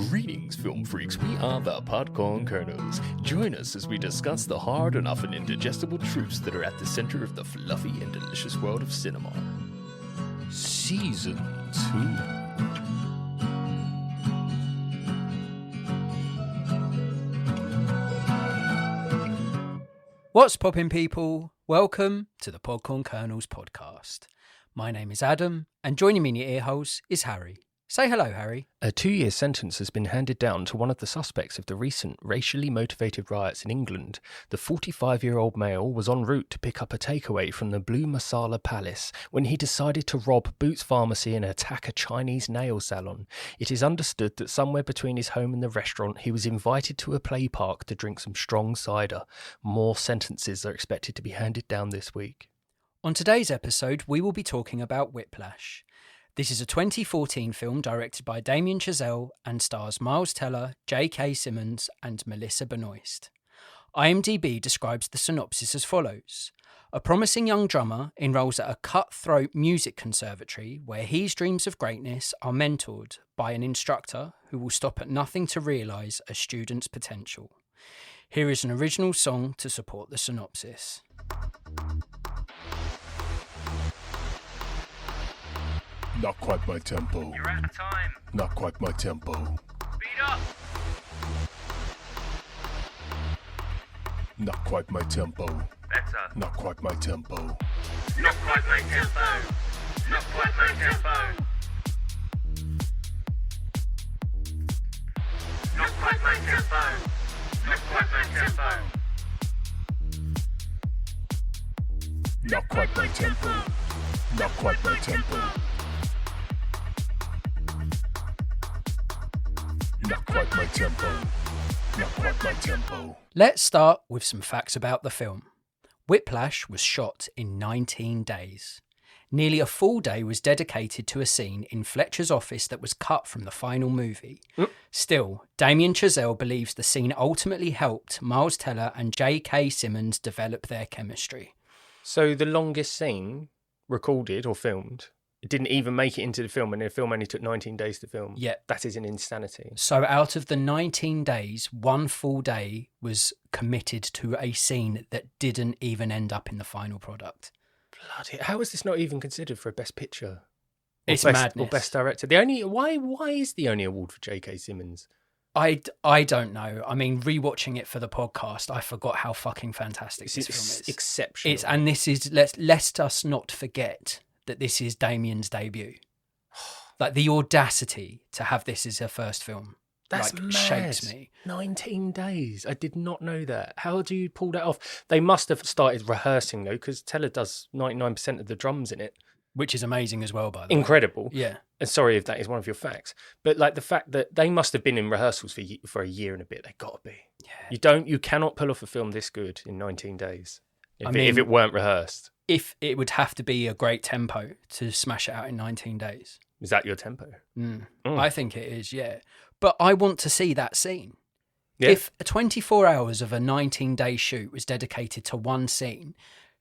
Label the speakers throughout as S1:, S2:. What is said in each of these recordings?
S1: Greetings, film freaks. We are the Podcorn Kernels. Join us as we discuss the hard and often indigestible truths that are at the center of the fluffy and delicious world of cinema. Season 2.
S2: What's poppin', people? Welcome to the Podcorn Kernels podcast. My name is Adam, and joining me in your earholes is Harry. Say hello, Harry.
S1: A 2-year sentence has been handed down to one of the suspects of the recent racially motivated riots in England. The 45-year-old male was en route to pick up a takeaway from the Blue Masala Palace when he decided to rob Boots Pharmacy and attack a Chinese nail salon. It is understood that somewhere between his home and the restaurant, he was invited to a play park to drink some strong cider. More sentences are expected to be handed down this week.
S2: On today's episode, we will be talking about Whiplash. This is a 2014 film directed by Damien Chazelle and stars Miles Teller, J.K. Simmons and Melissa Benoist. IMDb describes the synopsis as follows. A promising young drummer enrolls at a cutthroat music conservatory where his dreams of greatness are mentored by an instructor who will stop at nothing to realise a student's potential. Here is an original song to support the synopsis.
S3: Not quite my tempo.
S4: You're out of time.
S3: Not quite my tempo.
S4: Speed up.
S3: Not quite my tempo.
S4: Better.
S3: Not quite my tempo.
S4: Not quite my tempo. Not quite my tempo. Not quite my tempo. Not quite my tempo.
S3: Not quite my tempo. Not quite my tempo. Not quite my tempo. Not quite my tempo.
S2: Let's start with some facts about the film. Whiplash was shot in 19 days. Nearly a full day was dedicated to a scene in Fletcher's office that was cut from the final movie. Still, Damien Chazelle believes the scene ultimately helped Miles Teller and J.K. Simmons develop their chemistry.
S1: So the longest scene recorded or filmed, it didn't even make it into the film, and the film only took 19 days to film.
S2: Yeah.
S1: That is an insanity.
S2: So out of the 19 days, one full day was committed to a scene that didn't even end up in the final product.
S1: Bloody, how is this not even considered for a Best Picture?
S2: It's
S1: best,
S2: madness.
S1: Or Best Director. Why is the only award for J.K. Simmons?
S2: I don't know. I mean, rewatching it for the podcast, I forgot how fucking fantastic this film is.
S1: Exceptional.
S2: And this is, let us not forget that this is Damien's debut. Like, the audacity to have this as her first film.
S1: That's
S2: like,
S1: mad.
S2: Shakes me.
S1: 19 days. I did not know that. How do you pull that off? They must have started rehearsing, though, because Teller does 99% of the drums in it.
S2: Which is amazing as well, by the way.
S1: Incredible.
S2: Yeah.
S1: And sorry if that is one of your facts. But like the fact that they must have been in rehearsals for a year and a bit. They got to be.
S2: Yeah.
S1: You cannot pull off a film this good in 19 days. If
S2: If
S1: it weren't rehearsed.
S2: If it would have to be a great tempo to smash it out in 19 days.
S1: Is that your tempo?
S2: I think it is, yeah. But I want to see that scene.
S1: Yeah.
S2: If 24 hours of a 19-day shoot was dedicated to one scene,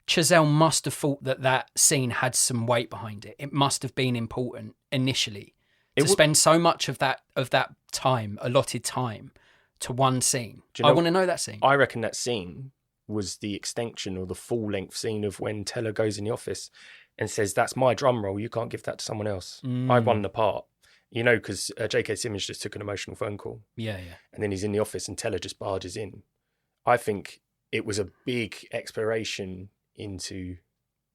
S2: Chazelle must have thought that scene had some weight behind it. It must have been important initially to spend so much of that time, allotted time, to one scene. I want to know that scene.
S1: I reckon that scene was the extension or the full-length scene of when Teller goes in the office and says, "That's my drum roll. You can't give that to someone else. I won the part." You know, because J.K. Simmons just took an emotional phone call.
S2: Yeah.
S1: And then he's in the office and Teller just barges in. I think it was a big exploration into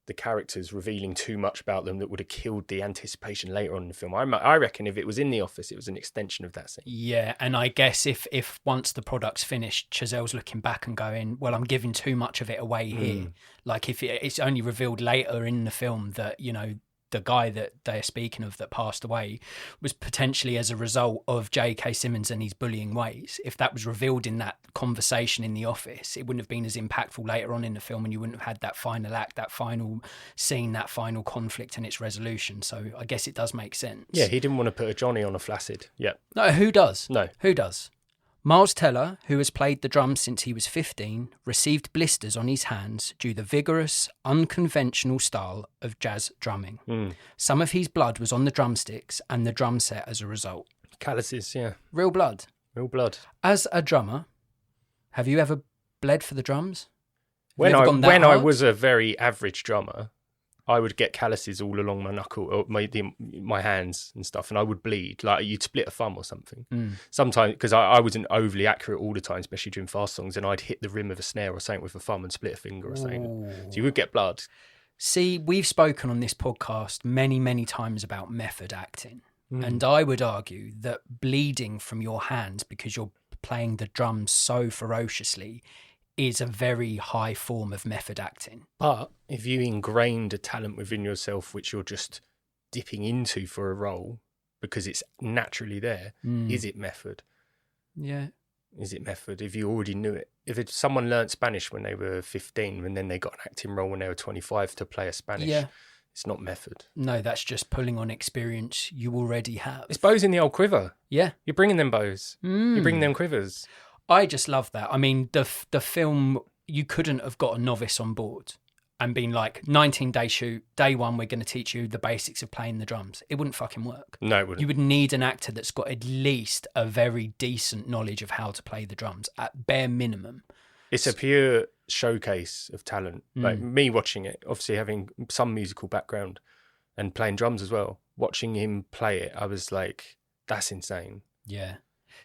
S1: the characters, revealing too much about them that would have killed the anticipation later on in the film. I reckon if it was in the office, it was an extension of that scene.
S2: Yeah, and I guess if once the product's finished, Chazelle's looking back and going, well, I'm giving too much of it away here. Like, if it's only revealed later in the film that, you know, the guy that they're speaking of that passed away was potentially as a result of J.K. Simmons and his bullying ways. If that was revealed in that conversation in the office, it wouldn't have been as impactful later on in the film, and you wouldn't have had that final act, that final scene, that final conflict and its resolution. So I guess it does make sense.
S1: Yeah, he didn't want to put a Johnny on a flaccid. Yeah.
S2: No, who does?
S1: No.
S2: Who does? Miles Teller, who has played the drums since he was 15, received blisters on his hands due to the vigorous, unconventional style of jazz drumming. Some of his blood was on the drumsticks and the drum set as a result.
S1: Calluses, yeah.
S2: Real blood.
S1: Real blood.
S2: As a drummer, have you ever bled for the drums?
S1: When I was a very average drummer, I would get calluses all along my knuckle, or my hands and stuff, and I would bleed. Like you'd split a thumb or something. Sometimes, because I wasn't overly accurate all the time, especially during fast songs, and I'd hit the rim of a snare or something with a thumb and split a finger or something.
S2: Ooh.
S1: So you would get blood.
S2: See, we've spoken on this podcast many, many times about method acting. And I would argue that bleeding from your hands because you're playing the drums so ferociously is a very high form of method acting.
S1: But if you ingrained a talent within yourself which you're just dipping into for a role because it's naturally there, is it method?
S2: Yeah.
S1: Is it method? If you already knew it. If someone learnt Spanish when they were 15 and then they got an acting role when they were 25 to play a Spanish, it's not method.
S2: No, that's just pulling on experience you already have.
S1: It's bows in the old quiver.
S2: Yeah.
S1: You're bringing them bows. You're bringing them quivers.
S2: I just love that. I mean, the film, you couldn't have got a novice on board and been like, 19-day shoot, day one, we're going to teach you the basics of playing the drums. It wouldn't fucking work.
S1: No, it wouldn't.
S2: You would need an actor that's got at least a very decent knowledge of how to play the drums, at bare minimum.
S1: It's a pure showcase of talent. Like me watching it, obviously having some musical background and playing drums as well, watching him play it, I was like, that's insane.
S2: Yeah.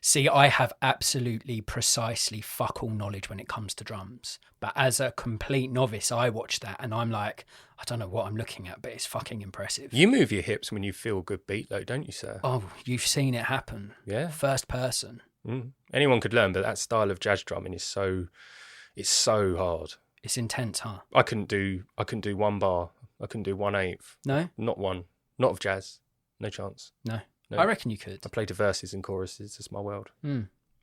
S2: See, I have absolutely precisely fuck all knowledge when it comes to drums. But as a complete novice, I watch that and I'm like, I don't know what I'm looking at, but it's fucking impressive.
S1: You move your hips when you feel a good beat though, don't you, sir?
S2: Oh, you've seen it happen.
S1: Yeah.
S2: First person.
S1: Anyone could learn, but that style of jazz drumming is so hard.
S2: It's intense, huh?
S1: I couldn't do 1 bar. I couldn't do 1/8.
S2: No?
S1: Not one. Not of jazz. No chance.
S2: No.
S1: No.
S2: I reckon you could.
S1: I play to verses and choruses. It's my world.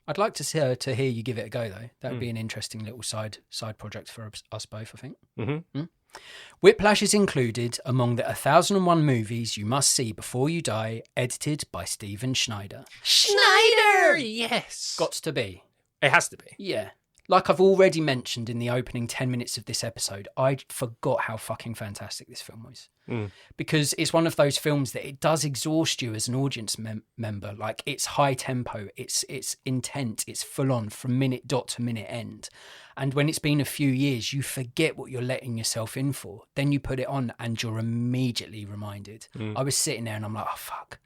S2: I'd like to hear you give it a go, though. That would be an interesting little side project for us both, I think. Whiplash is included among the 1001 movies you must see before you die, edited by Steven Schneider.
S1: Schneider! Yes!
S2: Got to be.
S1: It has to be.
S2: Yeah. Like I've already mentioned in the opening 10 minutes of this episode, I forgot how fucking fantastic this film was. Because it's one of those films that it does exhaust you as an audience member. Like, it's high tempo, it's intense, it's full on from minute dot to minute end. And when it's been a few years, you forget what you're letting yourself in for. Then you put it on and you're immediately reminded. I was sitting there and I'm like, oh, fuck,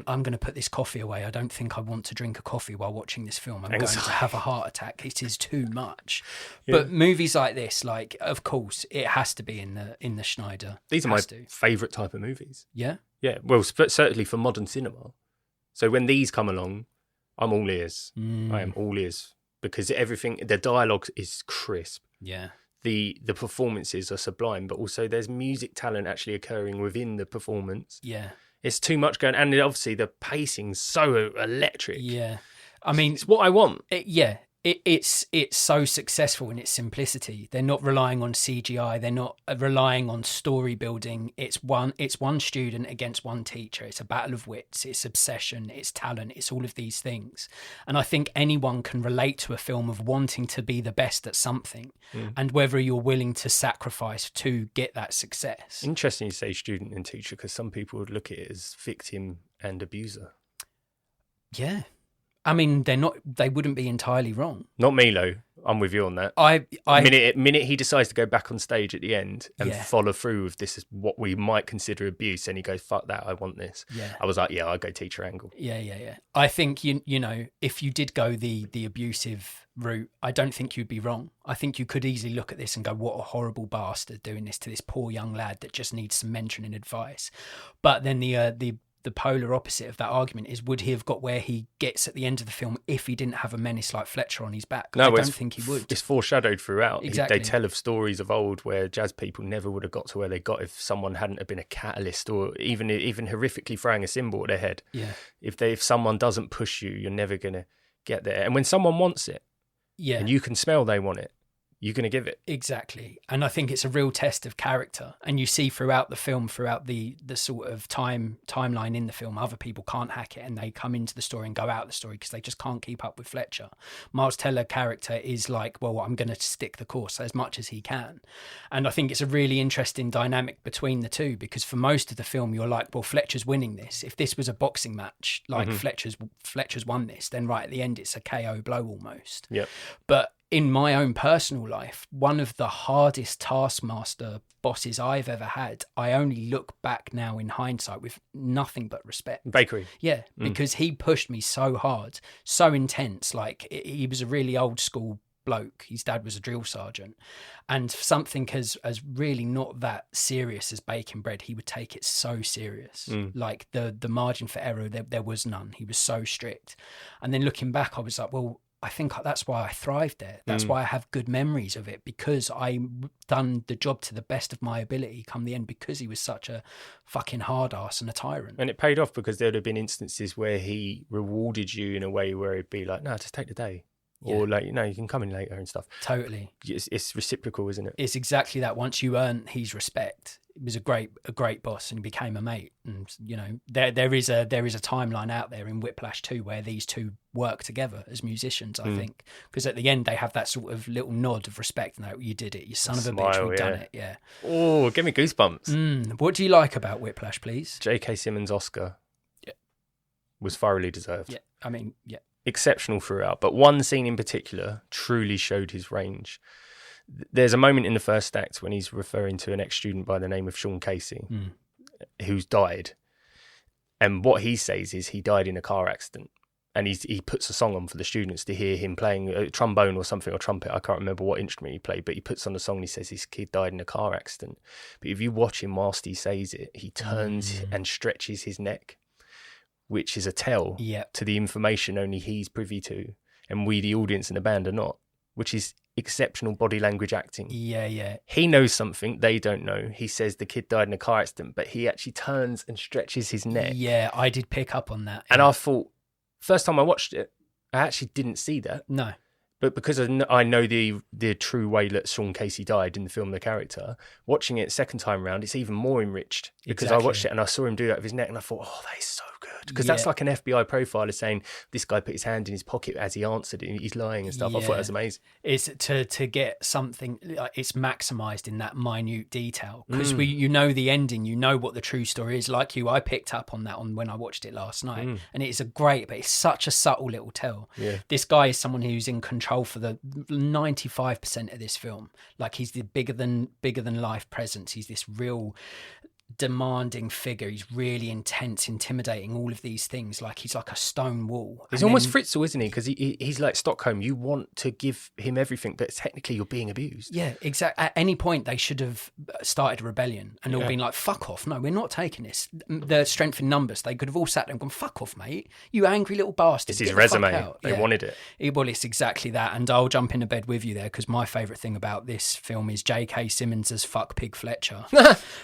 S2: I'm going to put this coffee away. I don't think I want to drink a coffee while watching this film. I'm going to have a heart attack. It is too much. Yeah. But movies like this, like, of course, it has to be in the Schneider.
S1: These are my favourite type of movies.
S2: Yeah?
S1: Yeah, well, certainly for modern cinema. So when these come along, I'm all ears. I am all ears. Because everything, the dialogue is crisp.
S2: Yeah.
S1: The performances are sublime, but also there's music talent actually occurring within the performance.
S2: Yeah.
S1: It's too much going, and obviously the pacing's so electric.
S2: Yeah, I mean,
S1: it's what I want.
S2: It's so successful in its simplicity. They're not relying on CGI. They're not relying on story building. It's one student against one teacher. It's a battle of wits. It's obsession. It's talent. It's all of these things. And I think anyone can relate to a film of wanting to be the best at something, and whether you're willing to sacrifice to get that success.
S1: Interesting you say student and teacher, because some people would look at it as victim and abuser.
S2: Yeah. I mean, they wouldn't be entirely wrong.
S1: Not me, though. I'm with you on that. Minute he decides to go back on stage at the end and follow through with this is what we might consider abuse, and he goes, fuck that, I want this.
S2: Yeah.
S1: I was like, yeah, I'll go teacher angle.
S2: Yeah. I think, you know, if you did go the abusive route, I don't think you'd be wrong. I think you could easily look at this and go, what a horrible bastard doing this to this poor young lad that just needs some mentoring and advice. But then the polar opposite of that argument is, would he have got where he gets at the end of the film if he didn't have a menace like Fletcher on his back?
S1: No,
S2: I don't think he would.
S1: It's foreshadowed throughout.
S2: Exactly.
S1: They tell of stories of old where jazz people never would have got to where they got if someone hadn't have been a catalyst, or even horrifically throwing a cymbal at their head.
S2: Yeah.
S1: If someone doesn't push you, you're never going to get there. And when someone wants it,
S2: and
S1: you can smell they want it, you're going to give it.
S2: Exactly. And I think it's a real test of character. And you see throughout the film, throughout the sort of timeline in the film, other people can't hack it and they come into the story and go out of the story because they just can't keep up with Fletcher. Miles Teller character is like, well, I'm going to stick the course as much as he can. And I think it's a really interesting dynamic between the two, because for most of the film, you're like, well, Fletcher's winning this. If this was a boxing match, like Fletcher's won this, then right at the end, it's a KO blow almost.
S1: Yep.
S2: But in my own personal life, one of the hardest Taskmaster bosses I've ever had, I only look back now in hindsight with nothing but respect.
S1: Bakery.
S2: Yeah, because he pushed me so hard, so intense. Like, he was a really old school bloke. His dad was a drill sergeant. And something as really not that serious as baking bread, he would take it so serious. Like, the margin for error, there was none. He was so strict. And then looking back, I was like, well, I think that's why I thrived there. That's why I have good memories of it, because I done the job to the best of my ability come the end, because he was such a fucking hard ass and a tyrant.
S1: And it paid off, because there would have been instances where he rewarded you in a way where it'd be like, no, just take the day. Or like, you know, you can come in later and stuff.
S2: Totally.
S1: It's reciprocal, isn't it?
S2: It's exactly that. Once you earn his respect, he was a great boss and he became a mate. And, you know, there is a timeline out there in Whiplash too where these two work together as musicians, I think. Because at the end, they have that sort of little nod of respect. No, you did it. You son of a bitch, we've done it. Yeah.
S1: Oh, give me goosebumps.
S2: What do you like about Whiplash, please?
S1: J.K. Simmons' Oscar was thoroughly deserved.
S2: Yeah, I mean, yeah.
S1: Exceptional throughout, but one scene in particular truly showed his range. There's a moment in the first act when he's referring to an ex-student by the name of Sean Casey, who's died. And what he says is he died in a car accident. And he puts a song on for the students to hear him playing a trombone or something, or trumpet. I can't remember what instrument he played, but he puts on the song and he says his kid died in a car accident. But if you watch him whilst he says it, he turns and stretches his neck, which is a tell to the information only he's privy to, and we, the audience and the band, are not, which is exceptional body language acting. Yeah. He knows something they don't know. He says the kid died in a car accident, but he actually turns and stretches his neck.
S2: Yeah, I did pick up on that.
S1: And I thought, first time I watched it, I actually didn't see that.
S2: No.
S1: But because I know the true way that Sean Casey died in the film, the character, watching it second time round, it's even more enriched. Because I watched it and I saw him do that with his neck and I thought, oh, that is so good. Because that's like an FBI profiler saying, this guy put his hand in his pocket as he answered and he's lying and stuff. I thought that was amazing.
S2: It's to get something, it's maximised in that minute detail. Because you know the ending, you know what the true story is. Like you, I picked up on that when I watched it last night. And it's but it's such a subtle little tell. Yeah. This guy is someone who's in control for the 95% of this film. Like, he's the bigger than life presence. He's this real demanding figure. He's really intense, intimidating, all of these things. Like, he's like a stone wall.
S1: He's almost Fritzl, isn't he? Because he's like Stockholm. You want to give him everything, but technically you're being abused.
S2: Yeah, exactly. At any point, they should have started a rebellion and all been like, fuck off. No, we're not taking this. The strength in numbers, they could have all sat there and gone, fuck off, mate. You angry little bastard.
S1: It's his resume. They wanted it.
S2: Well, it's exactly that. And I'll jump into bed with you there, because my favourite thing about this film is J.K. Simmons as fuck pig Fletcher.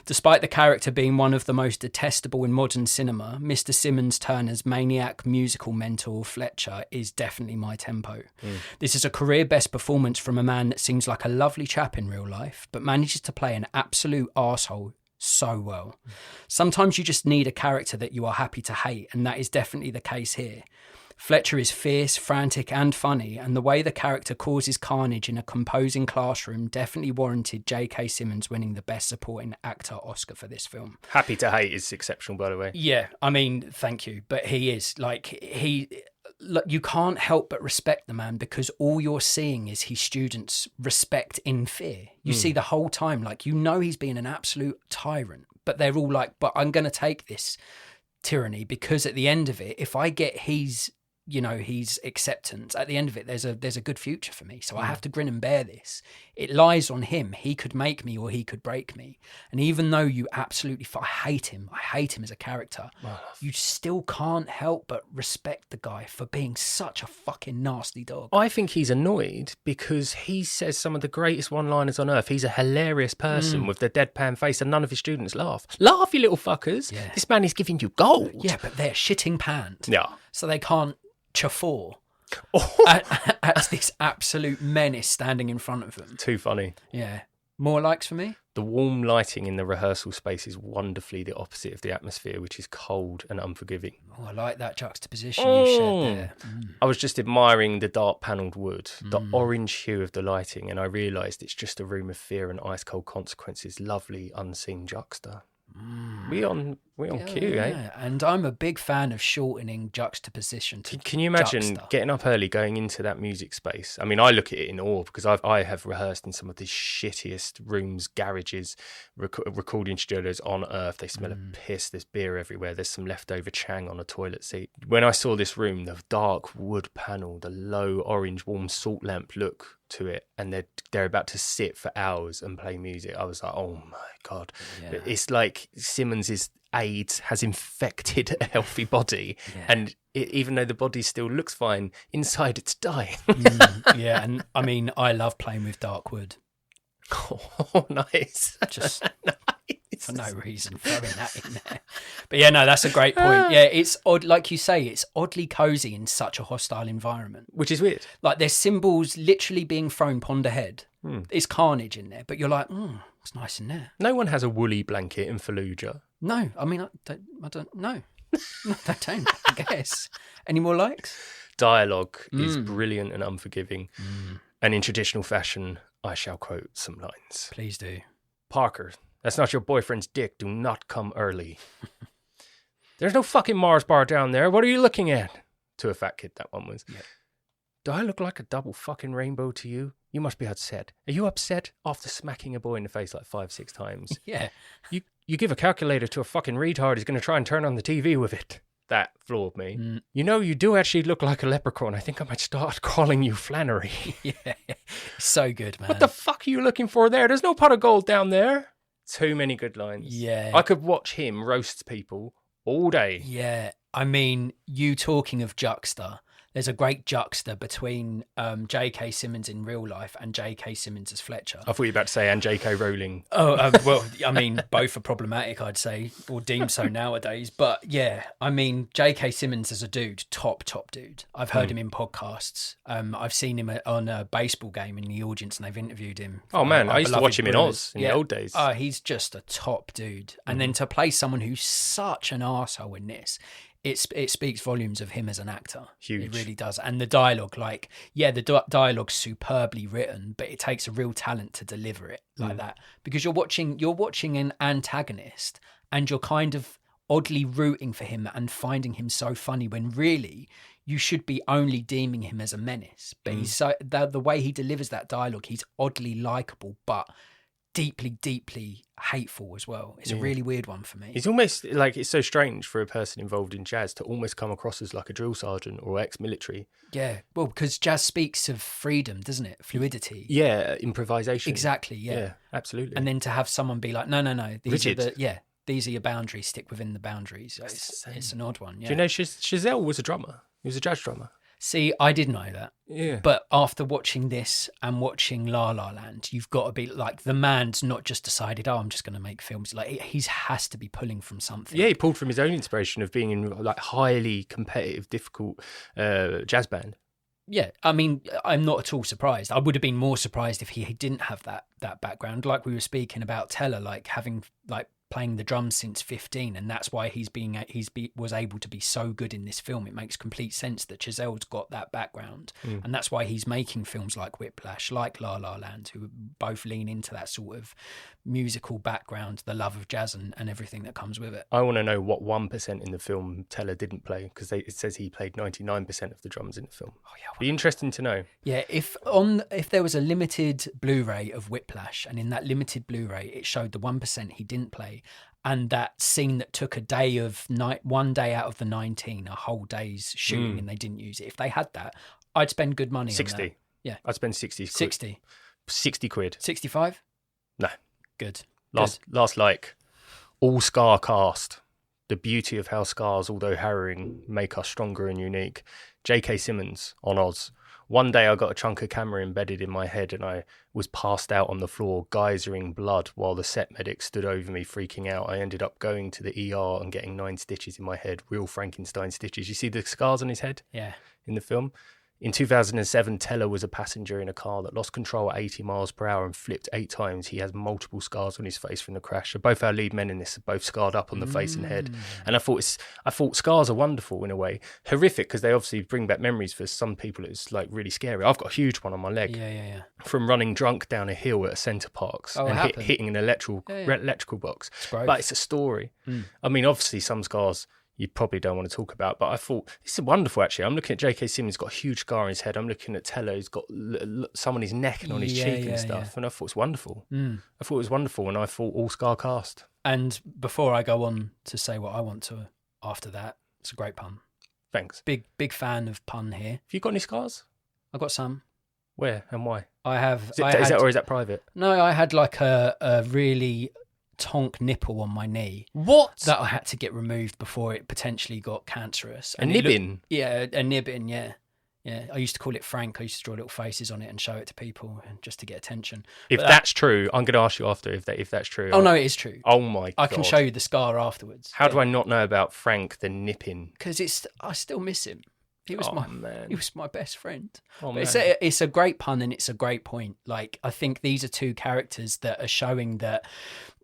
S2: Despite the character being one of the most detestable in modern cinema, Mr. Simmons' turn as maniac musical mentor Fletcher is definitely my tempo. This is a career best performance from a man that seems like a lovely chap in real life, but manages to play an absolute arsehole so well. Sometimes you just need a character that you are happy to hate, and that is definitely the case here. Fletcher is fierce, frantic and funny, and the way the character causes carnage in a composing classroom definitely warranted J.K. Simmons winning the Best Supporting Actor Oscar for this film.
S1: Happy to hate is exceptional, by the way.
S2: Yeah, I mean, thank you. But he is, you can't help but respect the man, because all you're seeing is his students respect in fear. You see the whole time, like, you know he's being an absolute tyrant, but they're all like, but I'm going to take this tyranny, because at the end of it, if I get his acceptance, at the end of it, there's a good future for me. So I have to grin and bear this. It lies on him. He could make me or he could break me. And even though you absolutely, I hate him as a character, you still can't help but respect the guy for being such a fucking nasty dog.
S1: I think he's annoyed because he says some of the greatest one-liners on earth. He's a hilarious person with the deadpan face, and none of his students laugh. Laugh, you little fuckers. Yeah. This man is giving you gold.
S2: Yeah, but they're shitting pants.
S1: Yeah.
S2: So they can't chaffaw. as this absolute menace standing in front of them.
S1: Too funny.
S2: Yeah. More likes for me?
S1: The warm lighting in the rehearsal space is wonderfully the opposite of the atmosphere, which is cold and unforgiving.
S2: Oh, I like that juxtaposition you shared there.
S1: I was just admiring the dark panelled wood, the orange hue of the lighting, and I realised it's just a room of fear and ice-cold consequences. Lovely, unseen juxta. We on cue, eh?
S2: And I'm a big fan of shortening juxtaposition to
S1: Can you imagine
S2: juxta.
S1: getting up early, going into that music space? I mean, I look at it in awe because I have rehearsed in some of the shittiest rooms, garages, recording studios on earth. They smell of piss. There's beer everywhere. There's some leftover Chang on a toilet seat. When I saw this room, the dark wood panel, the low orange warm salt lamp look to it, and they're about to sit for hours and play music, I was like, oh my God.
S2: Yeah.
S1: It's like Simmons's AIDS has infected a healthy body, and even though the body still looks fine, inside it's dying.
S2: Yeah, and I mean, I love playing with dark wood.
S1: Oh, nice.
S2: Just
S1: nice.
S2: for no reason, throwing that in there. But yeah, no, that's a great point. Yeah, it's odd, like you say, it's oddly cozy in such a hostile environment.
S1: Which is weird.
S2: Like there's symbols literally being thrown pond ahead. It's carnage in there, but you're like, it's nice in there.
S1: No one has a woolly blanket in Fallujah.
S2: No, I mean, I don't know. No, I don't, I guess. Any more likes?
S1: Dialogue is brilliant and unforgiving. And in traditional fashion, I shall quote some lines.
S2: Please do.
S1: Parker, that's not your boyfriend's dick. Do not come early. There's no fucking Mars bar down there. What are you looking at? To a fat kid, that one was. Yeah. Do I look like a double fucking rainbow to you? You must be upset. Are you upset after smacking a boy in the face like 5-6 times?
S2: Yeah.
S1: You give a calculator to a fucking retard, he's going to try and turn on the TV with it. That floored me. You know, you do actually look like a leprechaun. I think I might start calling you Flannery.
S2: Yeah. So good, man.
S1: What the fuck are you looking for there? There's no pot of gold down there. Too many good lines.
S2: Yeah.
S1: I could watch him roast people all day.
S2: Yeah. I mean, you talking of juxta, there's a great juxta between J.K. Simmons in real life and J.K. Simmons as Fletcher.
S1: I thought you were about to say, and J.K. Rowling.
S2: Oh, well, I mean, both are problematic, I'd say, or deemed so nowadays. But yeah, I mean, J.K. Simmons as a dude, top dude. I've heard him in podcasts. I've seen him on a baseball game in the audience and they've interviewed him.
S1: Oh, man, I used to watch him in Oz in the old days.
S2: Oh, he's just a top dude. And then to play someone who's such an arsehole in this, it speaks volumes of him as an actor.
S1: Huge.
S2: It really does. And the dialogue, like, yeah, the dialogue's superbly written, but it takes a real talent to deliver it like that. Because you're watching an antagonist and you're kind of oddly rooting for him and finding him so funny when really you should be only deeming him as a menace. But he's so the way he delivers that dialogue, he's oddly likable, but deeply hateful as well. It's a really weird one for me.
S1: It's almost like, it's so strange for a person involved in jazz to almost come across as like a drill sergeant or ex-military.
S2: Yeah, well, because jazz speaks of freedom, doesn't it? Fluidity.
S1: Yeah, improvisation.
S2: Exactly, yeah.
S1: Yeah, absolutely.
S2: And then to have someone be like, no, these
S1: Rigid.
S2: these are your boundaries, stick within the boundaries. It's an odd one, yeah.
S1: Do you know Chazelle was a drummer? He was a jazz drummer.
S2: See, I didn't know that.
S1: Yeah.
S2: But after watching this and watching La La Land, you've got to be like, the man's not just decided, I'm just going to make films. Like, he has to be pulling from something.
S1: Yeah, he pulled from his own inspiration of being in like highly competitive, difficult jazz band.
S2: Yeah, I mean, I'm not at all surprised. I would have been more surprised if he didn't have that background. Like we were speaking about Teller, like having like playing the drums since 15, and that's why was able to be so good in this film. It makes complete sense that Chazelle's got that background, and that's why he's making films like Whiplash, like La La Land, who both lean into that sort of musical background, the love of jazz and everything that comes with it.
S1: I want to know what 1% in the film Teller didn't play, because it says he played 99% of the drums in the film. Oh yeah, be interesting to know.
S2: Yeah, if there was a limited Blu-ray of Whiplash, and in that limited Blu-ray it showed the 1% he didn't play, and that scene that took one day out of the 19, a whole day's shooting, and they didn't use it. If they had that, I'd spend good money
S1: 60.
S2: on that. Yeah.
S1: I'd spend 60 quid.
S2: 60.
S1: 60 quid.
S2: 65?
S1: No.
S2: Good.
S1: Last like, all scar cast. The beauty of how scars, although harrowing, make us stronger and unique. J.K. Simmons on Oz. One day I got a chunk of camera embedded in my head and I was passed out on the floor, geysering blood, while the set medic stood over me freaking out. I ended up going to the ER and getting 9 stitches in my head, real Frankenstein stitches. You see the scars on his head?
S2: Yeah.
S1: In the film? In 2007, Teller was a passenger in a car that lost control at 80 miles per hour and flipped 8 times. He has multiple scars on his face from the crash. So both our lead men in this are both scarred up on the face and head. And I thought scars are wonderful in a way. Horrific because they obviously bring back memories. For some people, it's like really scary. I've got a huge one on my leg from running drunk down a hill at a Centre Parks and hitting an electrical box. But it's a story. I mean, obviously some scars you probably don't want to talk about, but I thought this is wonderful actually. I'm looking at J.K. Simmons, got a huge scar on his head. I'm looking at Teller, who's got some on his neck and on his cheek and stuff. And I thought it was wonderful. I thought it was wonderful, and I thought all scar cast.
S2: And before I go on to say what I want to after that, it's a great pun.
S1: Thanks.
S2: Big fan of pun here.
S1: Have you got any scars?
S2: I've got some.
S1: Where and why?
S2: I have.
S1: Is that private?
S2: No, I had like a really tonk nipple on my knee.
S1: What?
S2: That I had to get removed before it potentially got cancerous.
S1: A nibbin?
S2: A nibbin, yeah. Yeah, I used to call it Frank. I used to draw little faces on it and show it to people just to get attention.
S1: If that's true, I'm going to ask you after if that's true.
S2: Oh, no, it is true.
S1: Oh, my God.
S2: I can show you the scar afterwards.
S1: How do I not know about Frank the nippin?
S2: Because I still miss him. He was my best friend.
S1: Oh,
S2: but
S1: man.
S2: It's a great pun and it's a great point. Like, I think these are two characters that are showing that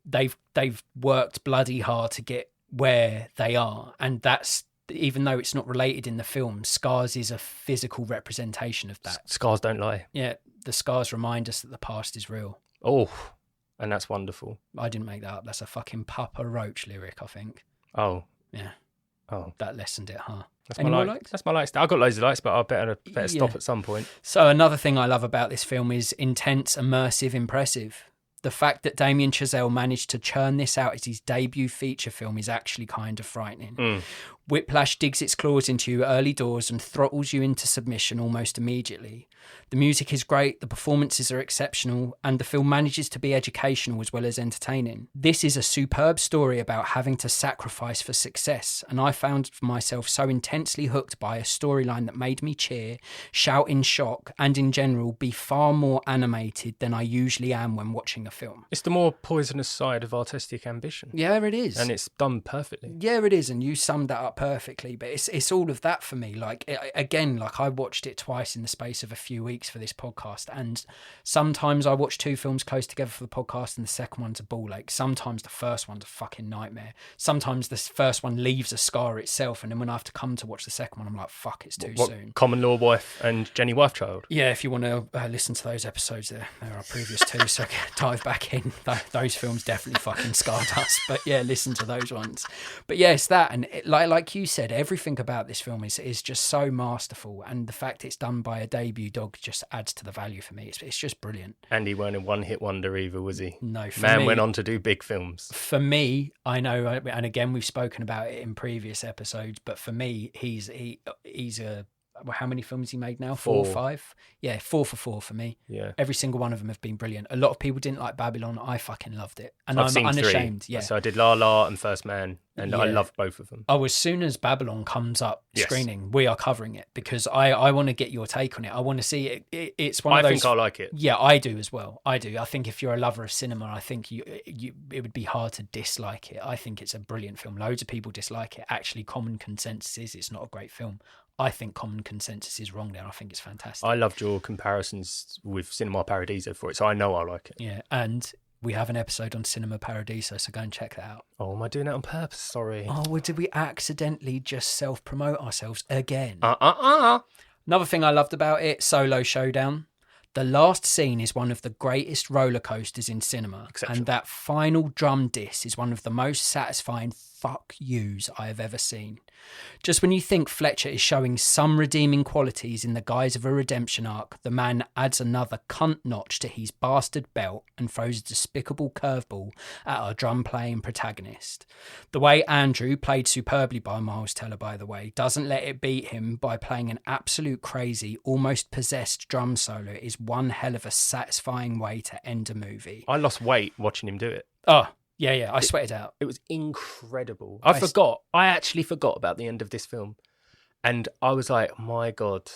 S2: they've worked bloody hard to get where they are, and that's, even though it's not related in the film, Scars is a physical representation of that.
S1: Scars don't lie.
S2: Yeah, the scars remind us that the past is real.
S1: Oh, and that's wonderful.
S2: I didn't make that up. That's a fucking Papa Roach lyric, I think.
S1: Oh.
S2: Yeah.
S1: Oh.
S2: That lessened it, huh?
S1: Any more likes? That's my likes. I've got loads of likes, but I better stop at some point.
S2: So another thing I love about this film is intense, immersive, impressive. The fact that Damien Chazelle managed to churn this out as his debut feature film is actually kind of frightening. Whiplash digs its claws into you early doors and throttles you into submission almost immediately. The music is great, the performances are exceptional, and the film manages to be educational as well as entertaining. This is a superb story about having to sacrifice for success, and I found myself so intensely hooked by a storyline that made me cheer, shout in shock, and in general be far more animated than I usually am when watching a film.
S1: It's the more poisonous side of artistic ambition.
S2: Yeah, it is.
S1: And it's done perfectly.
S2: Yeah, it is, and you summed that up perfectly, but it's all of that for me. Like, again, I watched it twice in the space of a few weeks for this podcast, and sometimes I watch two films close together for the podcast and the second one's a ball ache. Sometimes the first one's a fucking nightmare. Sometimes the first one leaves a scar itself, and then when I have to come to watch the second one, I'm like, fuck, it's too soon.
S1: Common Law Wife and Jenny Wife Child?
S2: Yeah, if you want to listen to those episodes, there are previous two, so dive back in. Those films definitely fucking scarred us, but yeah, listen to those ones. But yeah, it's that, and like you said, everything about this film is just so masterful, and the fact it's done by a debut dog just adds to the value for me. It's just brilliant. And
S1: he weren't a one-hit wonder either, was he?
S2: No, for
S1: Man
S2: me,
S1: went on to do big films.
S2: For me, I know, and again, we've spoken about it in previous episodes, but for me, he's a... How many films he made now? 4 or 5? Yeah, 4 for me.
S1: Yeah.
S2: Every single one of them have been brilliant. A lot of people didn't like Babylon. I fucking loved it. And
S1: I'm
S2: unashamed.
S1: 3.
S2: Yeah.
S1: So I did La La and First Man, and I loved both of them.
S2: Oh, as soon as Babylon comes up screening, we are covering it because I want to get your take on it. I want to see it. It's one of those...
S1: I think I like it.
S2: Yeah, I do as well. I do. I think if you're a lover of cinema, I think it would be hard to dislike it. I think it's a brilliant film. Loads of people dislike it. Actually, common consensus is it's not a great film. I think common consensus is wrong there. I think it's fantastic.
S1: I loved your comparisons with Cinema Paradiso for it, so I know I like it.
S2: Yeah, and we have an episode on Cinema Paradiso, so go and check that out.
S1: Oh, am I doing that on purpose? Sorry.
S2: Oh, well, did we accidentally just self-promote ourselves again? Another thing I loved about it, Solo Showdown. The last scene is one of the greatest roller coasters in cinema, and that final drum diss is one of the most satisfying fuck yous I have ever seen. Just when you think Fletcher is showing some redeeming qualities in the guise of a redemption arc, the man adds another cunt notch to his bastard belt and throws a despicable curveball at our drum-playing protagonist. The way Andrew, played superbly by Miles Teller by the way, doesn't let it beat him by playing an absolute crazy, almost possessed drum solo is one hell of a satisfying way to end a movie.
S1: I lost weight watching him do it.
S2: Oh, yeah, I sweated out.
S1: It was incredible. I actually forgot about the end of this film. And I was like, my God,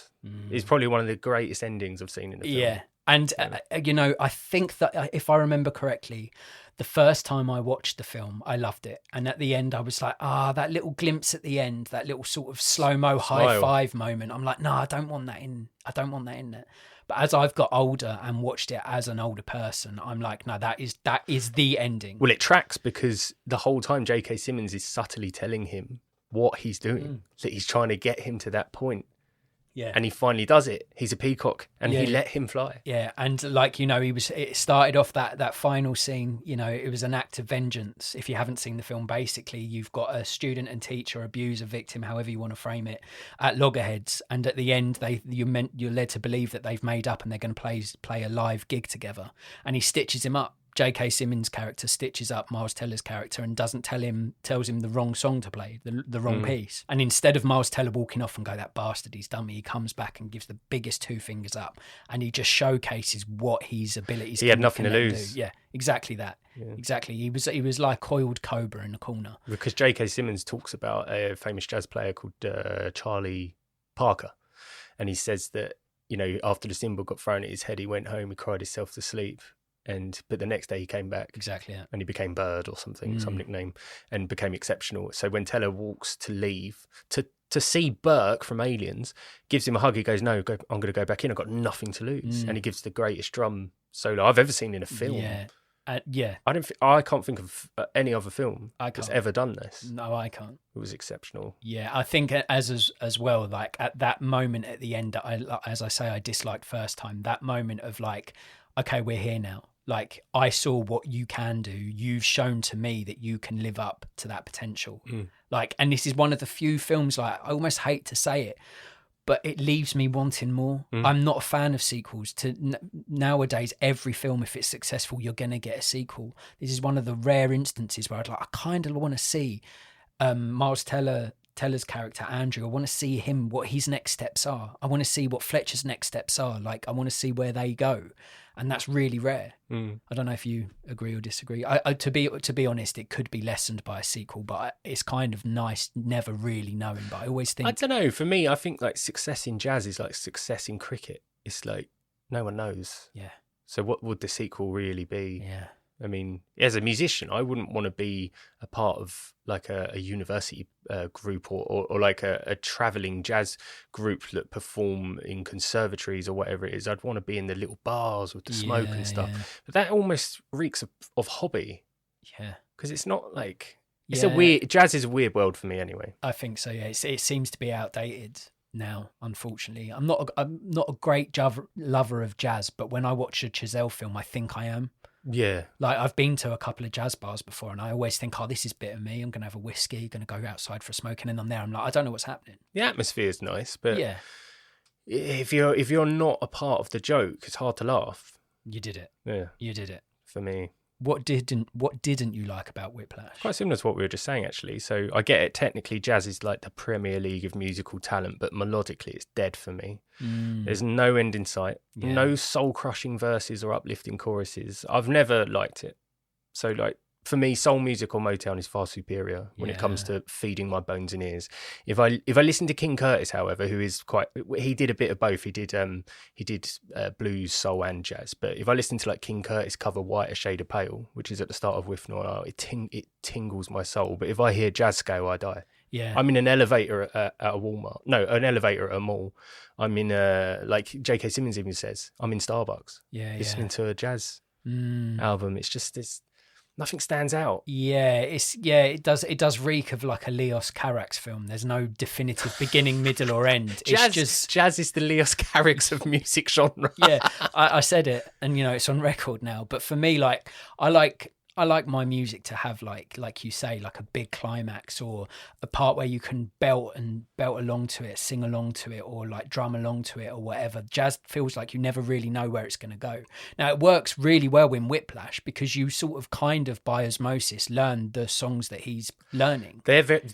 S1: it's probably one of the greatest endings I've seen in a film.
S2: Yeah. And, I think that if I remember correctly, The first time I watched the film, I loved it. And at the end, I was like, that little glimpse at the end, that little sort of slow-mo high five moment. I'm like, no, I don't want that in there. But as I've got older and watched it as an older person, I'm like, no, that is the ending.
S1: Well, it tracks because the whole time J.K. Simmons is subtly telling him what he's doing, that he's trying to get him to that point.
S2: Yeah.
S1: And he finally does it. He's a peacock and he let him fly.
S2: Yeah. And like, it started off that final scene, it was an act of vengeance. If you haven't seen the film, basically you've got a student and teacher, abuser, victim, however you want to frame it, at loggerheads. And at the end, you're led to believe that they've made up and they're going to play a live gig together. And he stitches him up. J.K. Simmons' character stitches up Miles Teller's character and tells him the wrong song to play, the wrong piece. And instead of Miles Teller walking off and go, that bastard, he's done me, he comes back and gives the biggest two fingers up, and he just showcases what his abilities.
S1: He had nothing to lose.
S2: Yeah, exactly that. Yeah. Exactly. He was like coiled cobra in the corner.
S1: Because J.K. Simmons talks about a famous jazz player called Charlie Parker, and he says that after the cymbal got thrown at his head, he went home, he cried himself to sleep. But the next day he came back.
S2: Exactly, yeah.
S1: And he became Bird or something, some nickname, and became exceptional. So when Teller walks to leave, to see Burke from Aliens, gives him a hug, he goes, no, I'm going to go back in, I've got nothing to lose. And he gives the greatest drum solo I've ever seen in a film.
S2: Yeah.
S1: I can't think of any other film that's ever done this.
S2: No, I can't.
S1: It was exceptional.
S2: Yeah, I think as well, like at that moment at the end, as I say, I disliked first time, that moment of like, okay, we're here now. Like, I saw what you can do. You've shown to me that you can live up to that potential. Like, and this is one of the few films, like, I almost hate to say it, but it leaves me wanting more. I'm not a fan of sequels. Nowadays, every film, if it's successful, you're going to get a sequel. This is one of the rare instances where I kind of want to see Miles Teller's character, Andrew. I want to see him, what his next steps are. I want to see what Fletcher's next steps are. Like, I want to see where they go. And that's really rare. I don't know if you agree or disagree. To be honest, it could be lessened by a sequel, but it's kind of nice never really knowing. But I always think...
S1: I don't know. For me, I think like success in jazz is like success in cricket. It's like no one knows.
S2: Yeah.
S1: So what would the sequel really be?
S2: Yeah.
S1: I mean, as a musician, I wouldn't want to be a part of like a university group or like a travelling jazz group that perform in conservatories or whatever it is. I'd want to be in the little bars with the smoke and stuff. Yeah. But that almost reeks of hobby.
S2: Yeah.
S1: Because it's not like... Jazz is a weird world for me anyway.
S2: I think so, yeah. It seems to be outdated now, unfortunately. I'm not a great lover of jazz, but when I watch a Chazelle film, I think I am.
S1: Yeah.
S2: Like, I've been to a couple of jazz bars before and I always think, this is a bit of me. I'm going to have a whiskey, going to go outside for a smoke. And then I'm there, I'm like, I don't know what's happening. The
S1: atmosphere is nice, but if you're not a part of the joke, it's hard to laugh.
S2: You did it.
S1: Yeah.
S2: You did it.
S1: For me.
S2: What didn't you like about Whiplash?
S1: Quite similar to what we were just saying, actually. So I get it. Technically, jazz is like the Premier League of musical talent, but melodically, it's dead for me. There's no end in sight, no soul-crushing verses or uplifting choruses. I've never liked it. So, like, for me, soul music or Motown is far superior when it comes to feeding my bones and ears. If I listen to King Curtis, however, who is he did a bit of both. He did blues, soul, and jazz. But if I listen to like King Curtis cover "White a Shade of Pale," which is at the start of With Noir, it tingles my soul. But if I hear jazz scale, I die.
S2: Yeah,
S1: I'm in an elevator at a Walmart. No, an elevator at a mall. I'm in like J.K. Simmons even says, I'm in Starbucks. Listening to a jazz album. It's just this. Nothing stands out. Yeah,
S2: it does reek of like a Leos Carax film. There's no definitive beginning, middle, or end.
S1: Jazz is the Leos Carax of music genre.
S2: Yeah, I said it, and it's on record now. But for me, like I like my music to have like you say, like a big climax or a part where you can belt along to it, sing along to it, or like drum along to it or whatever. Jazz feels like you never really know where it's going to go. Now, it works really well in Whiplash because you sort of kind of by osmosis learn the songs that he's learning.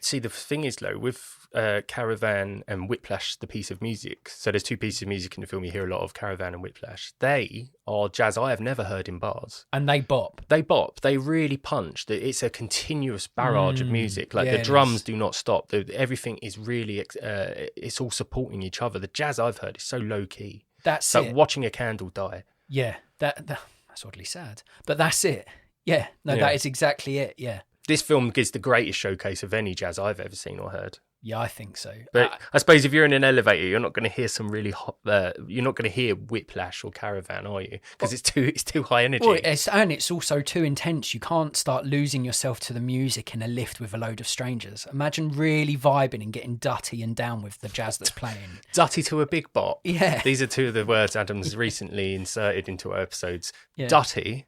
S1: See, the thing is though, with Caravan and Whiplash, the piece of music. So there's two pieces of music in the film. You hear a lot of Caravan and Whiplash. They are jazz I have never heard in bars.
S2: And they bop.
S1: They really punch. It's a continuous barrage of music. Like the drums do not stop. Everything is really, it's all supporting each other. The jazz I've heard is so low key.
S2: That's
S1: like watching a candle die.
S2: Yeah, that's oddly sad. But that's it. Yeah, no,
S1: Yeah.
S2: that is exactly it. Yeah.
S1: This film gives the greatest showcase of any jazz I've ever seen or heard.
S2: Yeah, I think so.
S1: But I suppose if you're in an elevator, you're not going to hear some really hot. You're not going to hear Whiplash or Caravan, are you? Because it's too high energy.
S2: Well, it's also too intense. You can't start losing yourself to the music in a lift with a load of strangers. Imagine really vibing and getting dutty and down with the jazz that's playing.
S1: Dutty to a big bop.
S2: Yeah.
S1: These are two of the words Adam's recently inserted into our episodes.
S2: Yeah.
S1: Dutty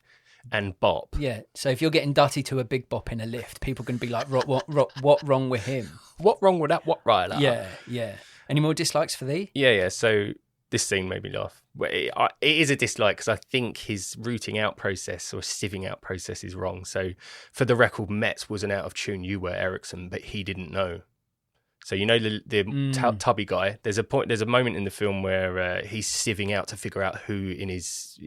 S1: and bop.
S2: Yeah. So if you're getting dutty to a big bop in a lift, people are going to be like, what wrong with him?
S1: What wrong with that? What right?
S2: Yeah, yeah. Any more dislikes for thee?
S1: Yeah. So this scene made me laugh. It is a dislike because I think his rooting out process or sieving out process is wrong. So for the record, Metz wasn't out of tune. You were, Ericsson, but he didn't know. So you know the tubby guy. There's a moment in the film where he's sieving out to figure out who in his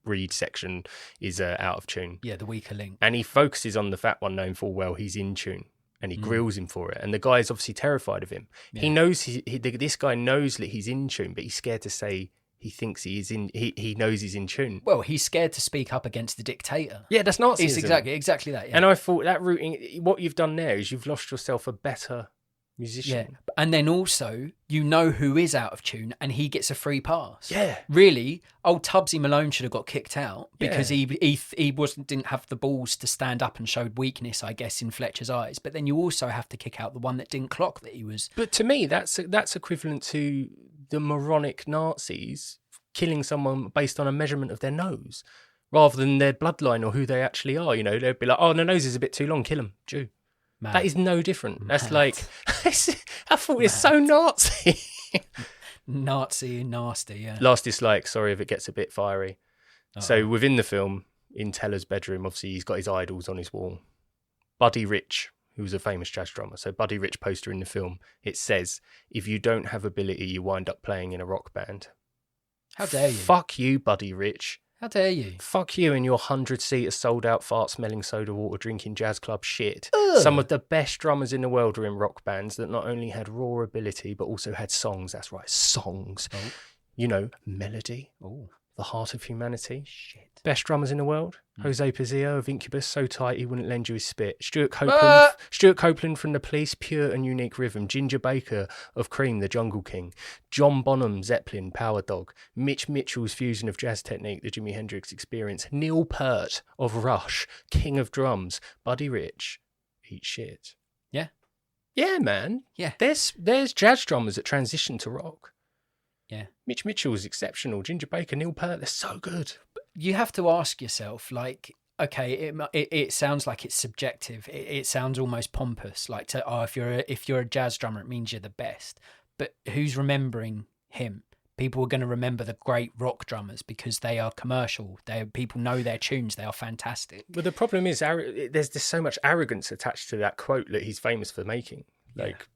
S1: reed section is out of tune.
S2: Yeah, the weaker link.
S1: And he focuses on the fat one, knowing full well he's in tune, and he grills him for it. And the guy is obviously terrified of him. Yeah. He knows this guy knows that he's in tune, but he's scared to say he thinks he is in. He knows he's in tune.
S2: Well, he's scared to speak up against the dictator.
S1: Yeah, that's Nazism.
S2: It's exactly that. Yeah.
S1: And I thought that routing, what you've done there is you've lost yourself a better musician.
S2: Yeah. And then also, you know who is out of tune and he gets a free pass.
S1: Yeah.
S2: Really, old Tubbsy Malone should have got kicked out because he didn't have the balls to stand up and showed weakness, I guess, in Fletcher's eyes. But then you also have to kick out the one that didn't clock that he was.
S1: But to me, that's equivalent to the moronic Nazis killing someone based on a measurement of their nose rather than their bloodline or who they actually are. You know, they'd be like, oh, the nose is a bit too long, kill him, Jew.
S2: Mad.
S1: That is no different. That's
S2: Mad.
S1: like, I thought it's so Nazi.
S2: Nazi, nasty, yeah.
S1: Last dislike, sorry if it gets a bit fiery. So within the film, in Teller's bedroom, obviously he's got his idols on his wall. Buddy Rich, who was a famous jazz drummer. So Buddy Rich poster in the film, it says, if you don't have ability, you wind up playing in a rock band.
S2: How dare you?
S1: Fuck you, Buddy Rich.
S2: How dare you?
S1: Fuck you and your 100-seater sold-out fart-smelling soda water drinking jazz club shit.
S2: Ugh.
S1: Some of the best drummers in the world are in rock bands that not only had raw ability but also had songs. That's right, songs. Oh. You know, melody.
S2: Oh.
S1: The heart of humanity.
S2: Shit.
S1: Best drummers in the world. Jose Pizzio of Incubus, so tight he wouldn't lend you his spit. Stuart Copeland from The Police, pure and unique rhythm. Ginger Baker of Cream, the Jungle King. John Bonham, Zeppelin, Power Dog. Mitch Mitchell's fusion of jazz technique, the Jimi Hendrix Experience. Neil Peart of Rush, King of Drums. Buddy Rich, eat shit.
S2: Yeah.
S1: Yeah, man.
S2: Yeah.
S1: There's jazz drummers that transition to rock.
S2: Yeah.
S1: Mitch Mitchell's exceptional. Ginger Baker, Neil Peart, they're so good.
S2: You have to ask yourself, like, okay, it sounds like it's subjective. It sounds almost pompous, like if you're a jazz drummer, it means you're the best. But who's remembering him? People are going to remember the great rock drummers because they are commercial. People know their tunes. They are fantastic.
S1: But the problem is, there's just so much arrogance attached to that quote that he's famous for making.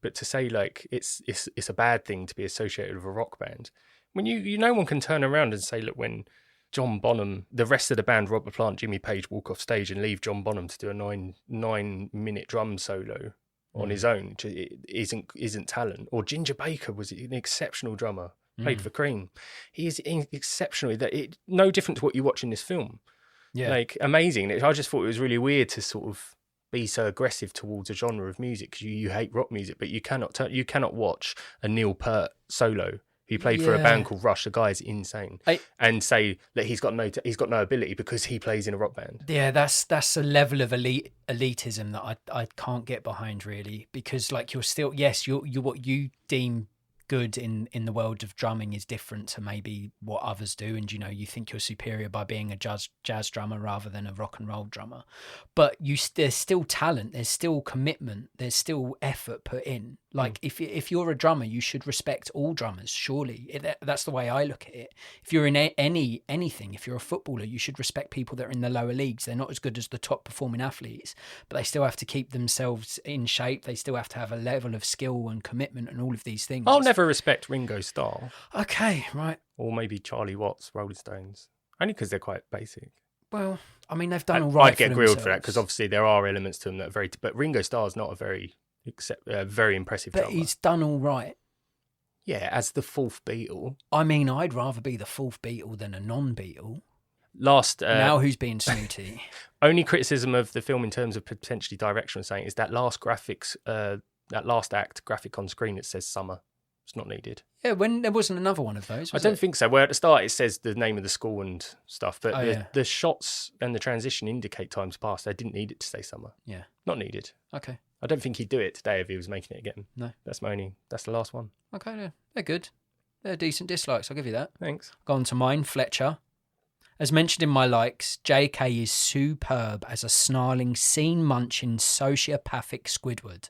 S1: But to say like it's a bad thing to be associated with a rock band, when you no one can turn around and say, look, when John Bonham, the rest of the band, Robert Plant, Jimmy Page, walk off stage and leave John Bonham to do a 9-minute drum solo on his own, it isn't talent. Or Ginger Baker was an exceptional drummer, played for Cream. He is exceptional. No different to what you watch in this film. Yeah, like amazing. I just thought it was really weird to sort of be so aggressive towards a genre of music because you hate rock music, but you cannot watch a Neil Peart solo who played for a band called Rush. The guy is insane, and say that he's got no ability because he plays in a rock band.
S2: Yeah, that's a level of elitism that I can't get behind really, because like you're still you what you deem good in the world of drumming is different to maybe what others do, and you think you're superior by being a jazz drummer rather than a rock and roll drummer, but there's still talent, there's still commitment, there's still effort put in. Like if you're a drummer, you should respect all drummers, surely. That's the way I look at it. If you're in anything, if you're a footballer, you should respect people that are in the lower leagues. They're not as good as the top performing athletes, but they still have to keep themselves in shape. They still have to have a level of skill and commitment and all of these things.
S1: I'll never respect Ringo Starr.
S2: Okay, right.
S1: Or maybe Charlie Watts, Rolling Stones. Only because they're quite basic.
S2: Well, I mean, they've done all right.
S1: I'd get grilled for that because obviously there are elements to them that are very... But Ringo Starr's not a very impressive drummer.
S2: But he's done all right.
S1: Yeah, as the fourth Beatle.
S2: I mean, I'd rather be the fourth Beatle than a non-Beatle.
S1: Last
S2: now who's being snooty?
S1: only criticism of the film in terms of potentially direction, saying, is that last graphics, that last act graphic on screen that says summer. It's not needed.
S2: Yeah, when there wasn't another one of those.
S1: I don't think so. Where at the start it says the name of the school and stuff, but
S2: yeah.
S1: the shots and the transition indicate times past. They didn't need it to say summer.
S2: Yeah,
S1: not needed.
S2: Okay.
S1: I don't think he'd do it today if he was making it again.
S2: No,
S1: that's the last one.
S2: Okay, they're good. They're decent dislikes. I'll give you that.
S1: Thanks.
S2: Go on to mine, Fletcher. As mentioned in my likes, JK is superb as a snarling, scene-munching, sociopathic Squidward.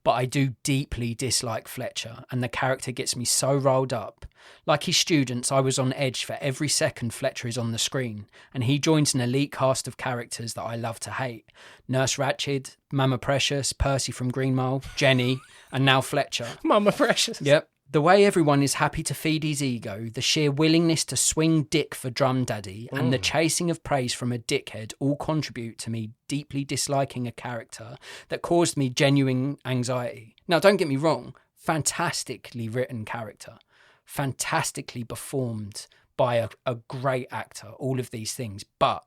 S2: But I do deeply dislike Fletcher, and the character gets me so rolled up. Like his students, I was on edge for every second Fletcher is on the screen, and he joins an elite cast of characters that I love to hate. Nurse Ratched, Mama Precious, Percy from Green Mile, Jenny, and now Fletcher.
S1: Mama Precious.
S2: Yep. The way everyone is happy to feed his ego, the sheer willingness to swing dick for Drum Daddy, and the chasing of praise from a dickhead all contribute to me deeply disliking a character that caused me genuine anxiety. Now, don't get me wrong, fantastically written character, fantastically performed by a great actor, all of these things, but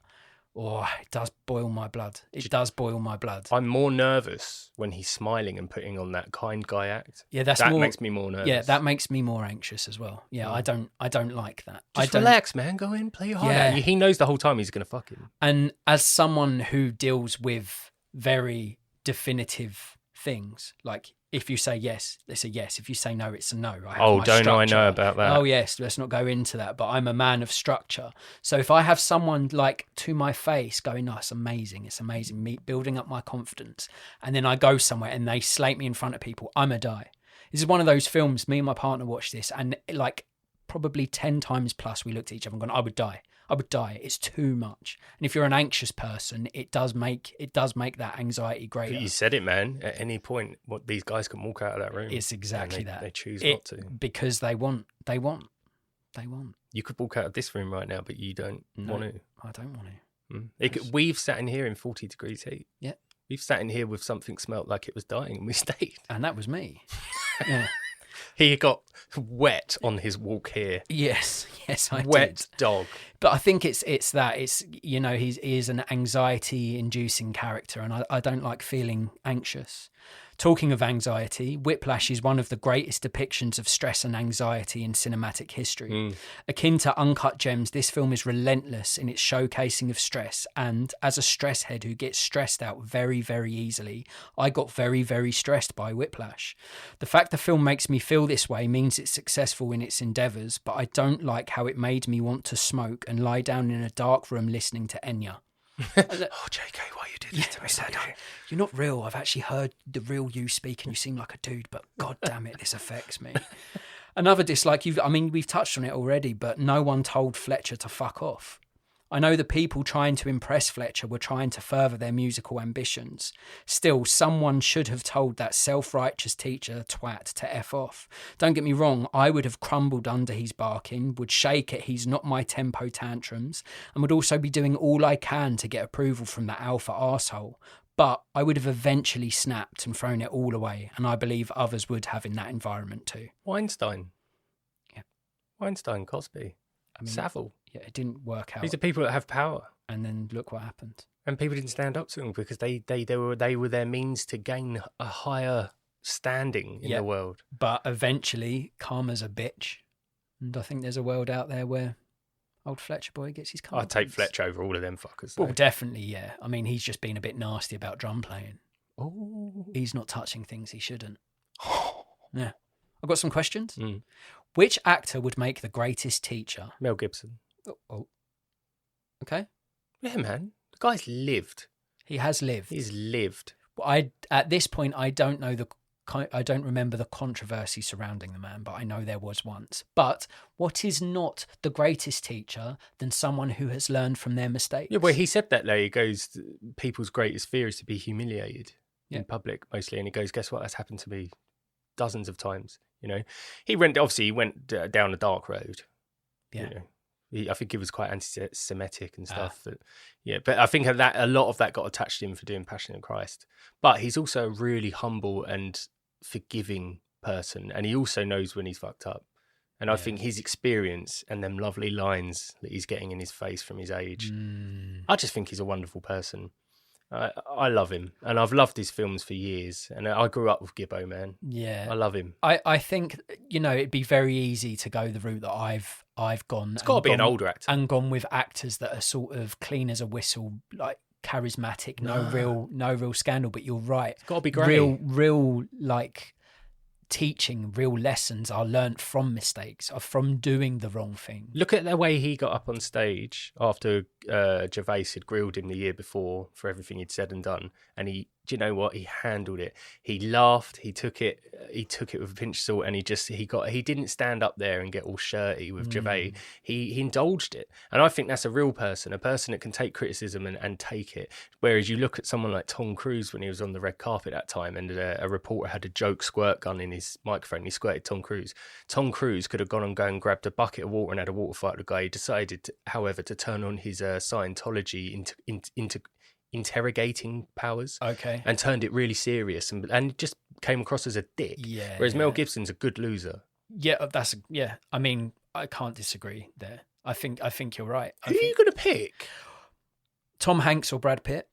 S2: it does boil my blood. It does boil my blood.
S1: I'm more nervous when he's smiling and putting on that kind guy act.
S2: Yeah, that
S1: makes me more nervous.
S2: Yeah, that makes me more anxious as well. Yeah, I don't like that.
S1: Just relax, man. Go in, play hard. Yeah. He knows the whole time he's going to fuck him.
S2: And as someone who deals with very definitive things, like if you say yes, it's a yes. If you say no, it's a no.
S1: I know about that.
S2: Oh yes, let's not go into that. But I'm a man of structure. So if I have someone like to my face going, "Oh, it's amazing, me building up my confidence," and then I go somewhere and they slate me in front of people, I'm a die. This is one of those films. Me and my partner watched this, and like probably 10 times plus, we looked at each other and gone, "I would die. It's too much." And if you're an anxious person, it does make that anxiety greater.
S1: But you said it, man. At any point, what these guys can walk out of that room.
S2: It's exactly that.
S1: They choose not to
S2: because they want.
S1: You could walk out of this room right now, but you don't want to.
S2: I don't want to.
S1: We've sat in here in 40 degrees heat.
S2: Yeah.
S1: We've sat in here with something smelt like it was dying, and we stayed.
S2: And that was me. Yeah.
S1: He got wet on his walk here.
S2: Yes, I did.
S1: Wet dog.
S2: But I think it's that. It's, he is an anxiety-inducing character, and I don't like feeling anxious. Talking of anxiety, Whiplash is one of the greatest depictions of stress and anxiety in cinematic history. Akin to Uncut Gems, this film is relentless in its showcasing of stress, and as a stress head who gets stressed out very, very easily, I got very, very stressed by Whiplash. The fact the film makes me feel this way means it's successful in its endeavours, but I don't like how it made me want to smoke and lie down in a dark room listening to Enya.
S1: Oh, JK, why you did this to me?
S2: You're not real. I've actually heard the real you speak and you seem like a dude, but god damn it, this affects me. Another dislike, we've touched on it already, but no one told Fletcher to fuck off. I know the people trying to impress Fletcher were trying to further their musical ambitions. Still, someone should have told that self-righteous teacher twat to F off. Don't get me wrong, I would have crumbled under his barking, would shake at his not my tempo tantrums, and would also be doing all I can to get approval from that alpha arsehole. But I would have eventually snapped and thrown it all away, and I believe others would have in that environment too.
S1: Weinstein.
S2: Yeah.
S1: Weinstein, Cosby. Savile.
S2: Yeah, it didn't work out.
S1: These are people that have power.
S2: And then look what happened.
S1: And people didn't stand up to them because they were their means to gain a higher standing in the world.
S2: But eventually, karma's a bitch. And I think there's a world out there where old Fletcher boy gets his karma.
S1: I'd take Fletcher over all of them fuckers.
S2: Well, definitely, yeah. I mean, he's just been a bit nasty about drum playing.
S1: Oh.
S2: He's not touching things he shouldn't. Yeah. I've got some questions. Which actor would make the greatest teacher?
S1: Mel Gibson.
S2: Oh. Okay.
S1: Yeah, man. The guy's lived.
S2: He has lived.
S1: He's lived.
S2: At this point, I don't remember the controversy surrounding the man, but I know there was once. But what is not the greatest teacher than someone who has learned from their mistakes?
S1: Yeah, well, he said that though. He goes, people's greatest fear is to be humiliated in public, mostly. And he goes, guess what? That's happened to me dozens of times. He went down a dark road. Yeah. I think he was quite anti-Semitic and stuff. But I think that a lot of that got attached to him for doing Passion of Christ. But he's also a really humble and forgiving person, and he also knows when he's fucked up. And I think his experience and them lovely lines that he's getting in his face from his age, I just think he's a wonderful person. I love him, and I've loved his films for years. And I grew up with Gibbo, man.
S2: Yeah,
S1: I love him.
S2: I think, you know, it'd be very easy to go the route that I've gone.
S1: It's got to be an older actor,
S2: and gone with actors that are sort of clean as a whistle, like charismatic, no real scandal. But you're right.
S1: It's got to be great.
S2: Real like teaching, real lessons are learnt from mistakes, are from doing the wrong thing.
S1: Look at the way he got up on stage after Gervais had grilled him the year before for everything he'd said and done, and do you know what? He handled it. He laughed. He took it with a pinch of salt, and he didn't stand up there and get all shirty with Gervais. He indulged it, and I think that's a real person, a person that can take criticism and take it. Whereas you look at someone like Tom Cruise when he was on the red carpet that time, and a reporter had a joke squirt gun in his microphone. He squirted Tom Cruise. Tom Cruise could have gone and grabbed a bucket of water and had a water fight with the guy. He decided, however, to turn on his Scientology into interrogating powers, and turned it really serious, and just came across as a dick.
S2: Yeah.
S1: Whereas Mel Gibson's a good loser.
S2: Yeah, I mean, I can't disagree there. I think you're right.
S1: Who are you going to pick?
S2: Tom Hanks or Brad Pitt?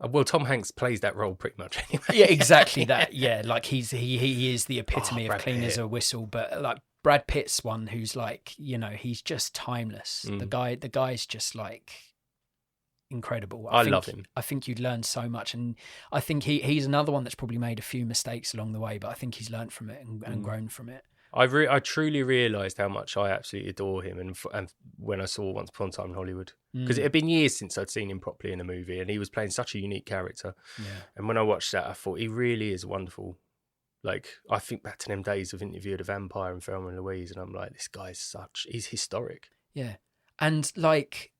S1: Well, Tom Hanks plays that role pretty much anyway.
S2: Yeah, exactly that. Yeah, like he is the epitome of clean
S1: Pitt.
S2: as a whistle. But like Brad Pitt's one, who's like, you know, he's just timeless. The guy's just like incredible. I
S1: love him.
S2: I think you'd learn so much, and I think he's another one that's probably made a few mistakes along the way, but I think he's learned from it and grown from it.
S1: I truly realised how much I absolutely adore him, and when I saw Once Upon a Time in Hollywood, because it had been years since I'd seen him properly in a movie, and he was playing such a unique character.
S2: Yeah.
S1: And when I watched that, I thought he really is wonderful. Like, I think back to them days of Interview with the Vampire and Thelma and Louise, and I'm like, this guy's he's historic.
S2: Yeah, and like,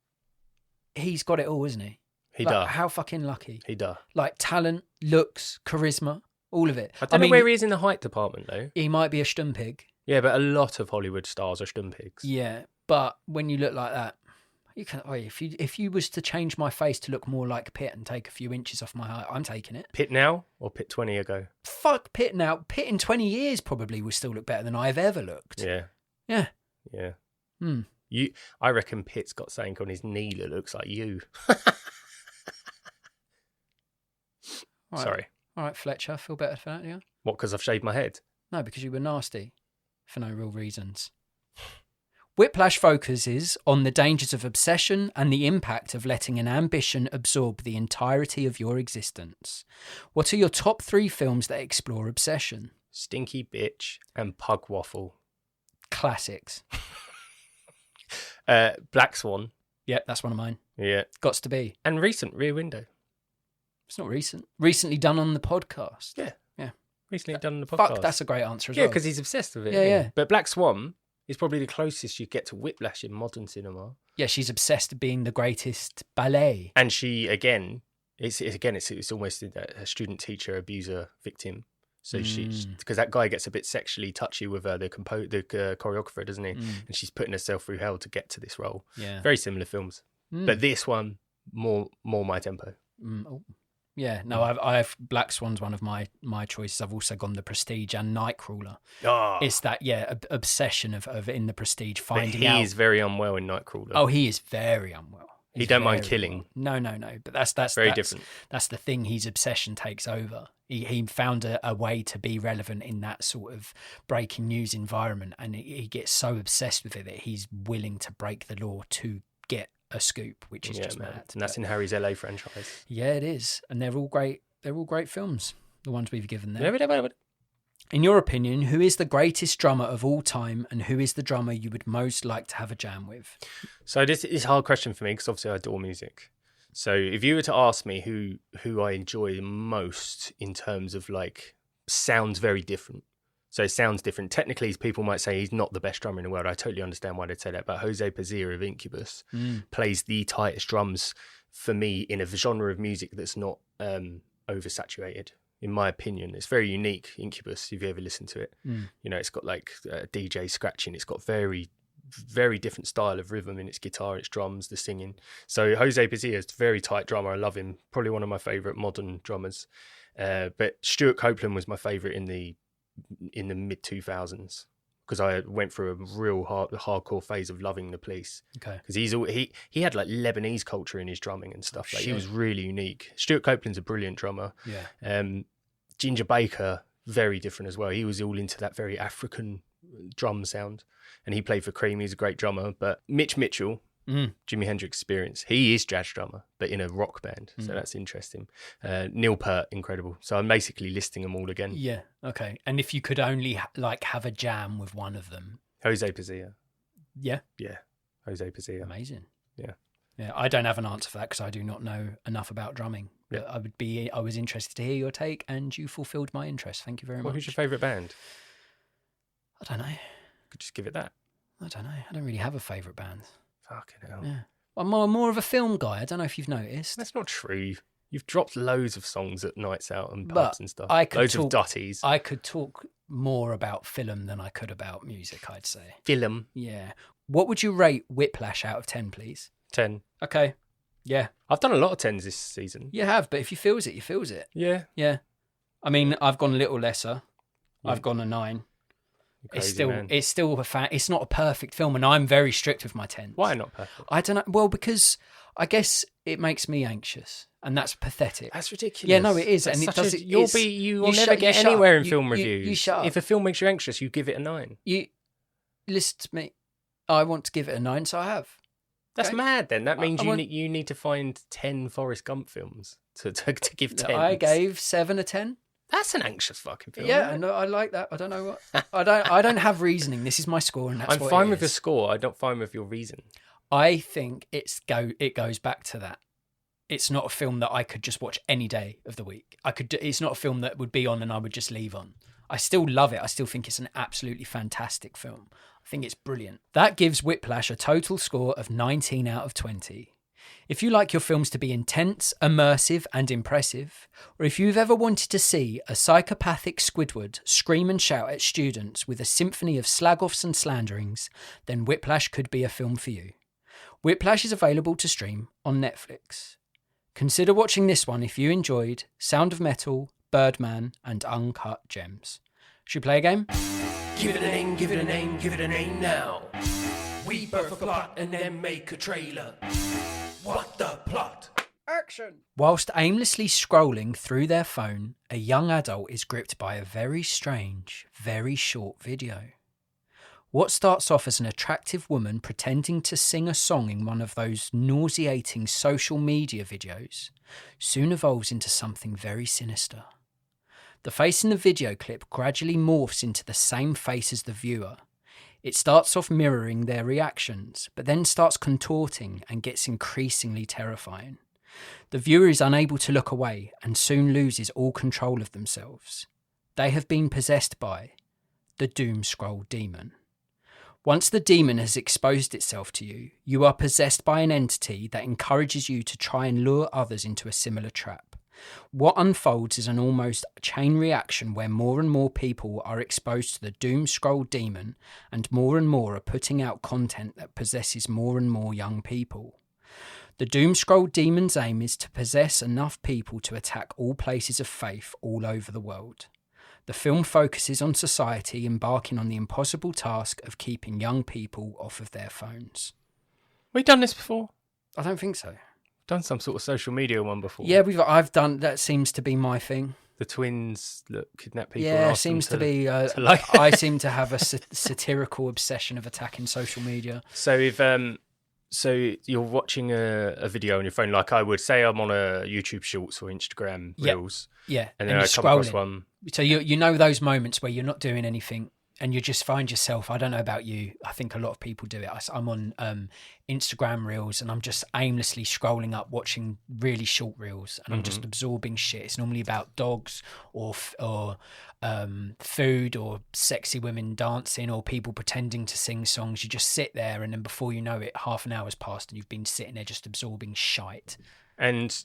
S2: he's got it all, isn't he?
S1: He
S2: like,
S1: does.
S2: How fucking lucky.
S1: He does.
S2: Like talent, looks, charisma, all of it.
S1: I don't know where he is in the height department, though.
S2: He might be a stumpig.
S1: Yeah, but a lot of Hollywood stars are stumpigs.
S2: Yeah, but when you look like that, you can. Oh, if you was to change my face to look more like Pitt and take a few inches off my height, I'm taking it.
S1: Pitt now or Pitt 20 ago?
S2: Fuck Pitt now. Pitt in 20 years probably will still look better than I've ever looked.
S1: Yeah.
S2: Yeah.
S1: Yeah.
S2: Hmm.
S1: I reckon Pitt's got something on his knee that looks like you.
S2: Right.
S1: Sorry.
S2: All right, Fletcher, feel better for that, yeah?
S1: What, because I've shaved my head?
S2: No, because you were nasty for no real reasons. Whiplash focuses on the dangers of obsession and the impact of letting an ambition absorb the entirety of your existence. What are your top 3 films that explore obsession?
S1: Stinky Bitch and Pug Waffle.
S2: Classics.
S1: Black Swan.
S2: Yep, that's one of mine.
S1: Yeah.
S2: Gots to be.
S1: And recent Rear Window.
S2: It's not recent. Recently done on the podcast.
S1: Yeah.
S2: Yeah.
S1: Recently done on the podcast.
S2: Fuck, that's a great answer as
S1: well.
S2: well.
S1: Yeah, because he's obsessed with it.
S2: Yeah, yeah.
S1: But Black Swan is probably the closest you get to Whiplash in modern cinema.
S2: Yeah, she's obsessed with being the greatest ballet.
S1: And she, again, it's almost a student, teacher, abuser, victim. So because that guy gets a bit sexually touchy with the choreographer, doesn't he? And she's putting herself through hell to get to this role.
S2: Yeah.
S1: Very similar films. But this one, more my tempo.
S2: Oh. Yeah, no, I've Black Swan's one of my choices. I've also gone The Prestige and Nightcrawler.
S1: Oh.
S2: It's that obsession of in The Prestige finding
S1: but
S2: out.
S1: He is very unwell in Nightcrawler.
S2: Oh, he is very unwell.
S1: He don't mind killing.
S2: Unwell. No. But that's
S1: very different.
S2: That's the thing. His obsession takes over. He found a way to be relevant in that sort of breaking news environment, and he gets so obsessed with it that he's willing to break the law to get a scoop, which is just mad.
S1: And that's in Harry's LA franchise.
S2: Yeah, it is, and they're all great. They're all great films. The ones we've given there.
S1: Yeah.
S2: In your opinion, who is the greatest drummer of all time, and who is the drummer you would most like to have a jam with?
S1: So this is a hard question for me because obviously I adore music. So if you were to ask me who I enjoy most in terms of like sounds very different. So it sounds different. Technically, people might say he's not the best drummer in the world. I totally understand why they'd say that. But Jose Pazia of Incubus plays the tightest drums for me in a genre of music that's not oversaturated. In my opinion, it's very unique. Incubus, if you ever listen to it, you know, it's got like DJ scratching. It's got very, very different style of rhythm in its guitar, its drums, the singing. So Jose Pazia is a very tight drummer. I love him. Probably one of my favorite modern drummers. But Stuart Copeland was my favorite in the mid 2000s. because I went through a real hardcore phase of loving the Police.
S2: Okay.
S1: Because he had like Lebanese culture in his drumming and stuff. Like, he
S2: shit.
S1: was really unique. Stuart Copeland's a brilliant drummer.
S2: Yeah.
S1: Ginger Baker, very different as well. He was all into that very African drum sound, and he played for Cream. He's a great drummer. But Mitch Mitchell, Jimi Hendrix Experience, he is jazz drummer, but in a rock band. So that's interesting. Neil Peart, incredible. So I'm basically listing them all again.
S2: Yeah. Okay. And if you could only have a jam with one of them,
S1: Jose Pazia.
S2: yeah,
S1: Jose Pazia.
S2: amazing.
S1: Yeah.
S2: Yeah. I don't have an answer for that because I do not know enough about drumming.
S1: Yeah.
S2: But I was interested to hear your take, and you fulfilled my interest. Thank you very much.
S1: Who's your favourite band?
S2: I don't know.
S1: Could just give it that.
S2: I don't know. I don't really have a favourite band.
S1: Fucking hell.
S2: Yeah. I'm more of a film guy. I don't know if you've noticed.
S1: That's not true. You've dropped loads of songs at nights out and
S2: But
S1: pubs and stuff.
S2: I could
S1: Loads
S2: talk-
S1: of dotties.
S2: I could talk more about film than I could about music, I'd say.
S1: Film.
S2: Yeah. What would you rate Whiplash out of 10, please?
S1: 10.
S2: Okay. Yeah.
S1: I've done a lot of 10s this season.
S2: You have, but if you feels it, you feels it.
S1: Yeah.
S2: Yeah. I mean, I've gone a little lesser.
S1: Yeah.
S2: I've gone a 9.
S1: Crazy, man.
S2: It's still it's not a perfect film, and I'm very strict with my 10s.
S1: Why not perfect?
S2: I don't know. Well, because I guess it makes me anxious, and that's pathetic.
S1: That's ridiculous.
S2: Yeah, no, it is,
S1: That's
S2: and it
S1: such
S2: does.
S1: You will
S2: you
S1: never
S2: shut-
S1: get
S2: you shut
S1: anywhere
S2: up.
S1: in film
S2: You
S1: reviews.
S2: shut up.
S1: If a film makes you anxious, you give it a 9.
S2: You listen to me. I want to give it a 9, so I have.
S1: That's
S2: Okay.
S1: mad. Then that means
S2: I want-
S1: you need to find 10 Forrest Gump films to give 10.
S2: I gave 7 a 10.
S1: That's an anxious fucking film.
S2: Yeah,
S1: isn't it?
S2: and I like that. I don't know what. I don't have reasoning. This is my score, and that's
S1: I'm
S2: what
S1: fine
S2: it
S1: with your
S2: is.
S1: score. I don't fine with your reason.
S2: I think it goes back to that. It's not a film that I could just watch any day of the week. It's not a film that would be on and I would just leave on. I still love it. I still think it's an absolutely fantastic film. I think it's brilliant. That gives Whiplash a total score of 19 out of 20. If you like your films to be intense, immersive and impressive, or if you've ever wanted to see a psychopathic Squidward scream and shout at students with a symphony of slag-offs and slanderings, then Whiplash could be a film for you. Whiplash is available to stream on Netflix. Consider watching this one if you enjoyed Sound of Metal, Birdman and Uncut Gems. Should we play a game?
S1: Give it a name, give it a name, give it a name now. We birth a plot and then make a trailer. What the plot?
S2: Action! Whilst aimlessly scrolling through their phone, a young adult is gripped by a very strange, very short video. What starts off as an attractive woman pretending to sing a song in one of those nauseating social media videos soon evolves into something very sinister. The face in the video clip gradually morphs into the same face as the viewer. It starts off mirroring their reactions, but then starts contorting and gets increasingly terrifying. The viewer is unable to look away and soon loses all control of themselves. They have been possessed by the Doom Scroll Demon. Once the demon has exposed itself to you, you are possessed by an entity that encourages you to try and lure others into a similar trap. What unfolds is an almost chain reaction where more and more people are exposed to the Doom Scroll Demon and more are putting out content that possesses more and more young people. The Doom Scroll Demon's aim is to possess enough people to attack all places of faith all over the world. The film focuses on society embarking on the impossible task of keeping young people off of their phones.
S1: We've done this before.
S2: I don't think so.
S1: Done some sort of social media one before.
S2: Yeah, I've done. That seems to be my thing.
S1: The twins that kidnap people. and
S2: Yeah,
S1: ask them
S2: seems to be.
S1: to like.
S2: I seem to have a satirical obsession of attacking social media.
S1: So if so you're watching a video on your phone, like I would say, I'm on a YouTube Shorts or Instagram Reels.
S2: Yeah,
S1: And then
S2: you're
S1: I come across
S2: scrolling.
S1: one.
S2: So you know those moments where you're not doing anything and you just find yourself, I don't know about you, I think a lot of people do it. I'm on Instagram Reels and I'm just aimlessly scrolling up watching really short reels and I'm just absorbing shit. It's normally about dogs or food or sexy women dancing or people pretending to sing songs. You just sit there and then before you know it, half an hour's passed and you've been sitting there just absorbing shite.
S1: And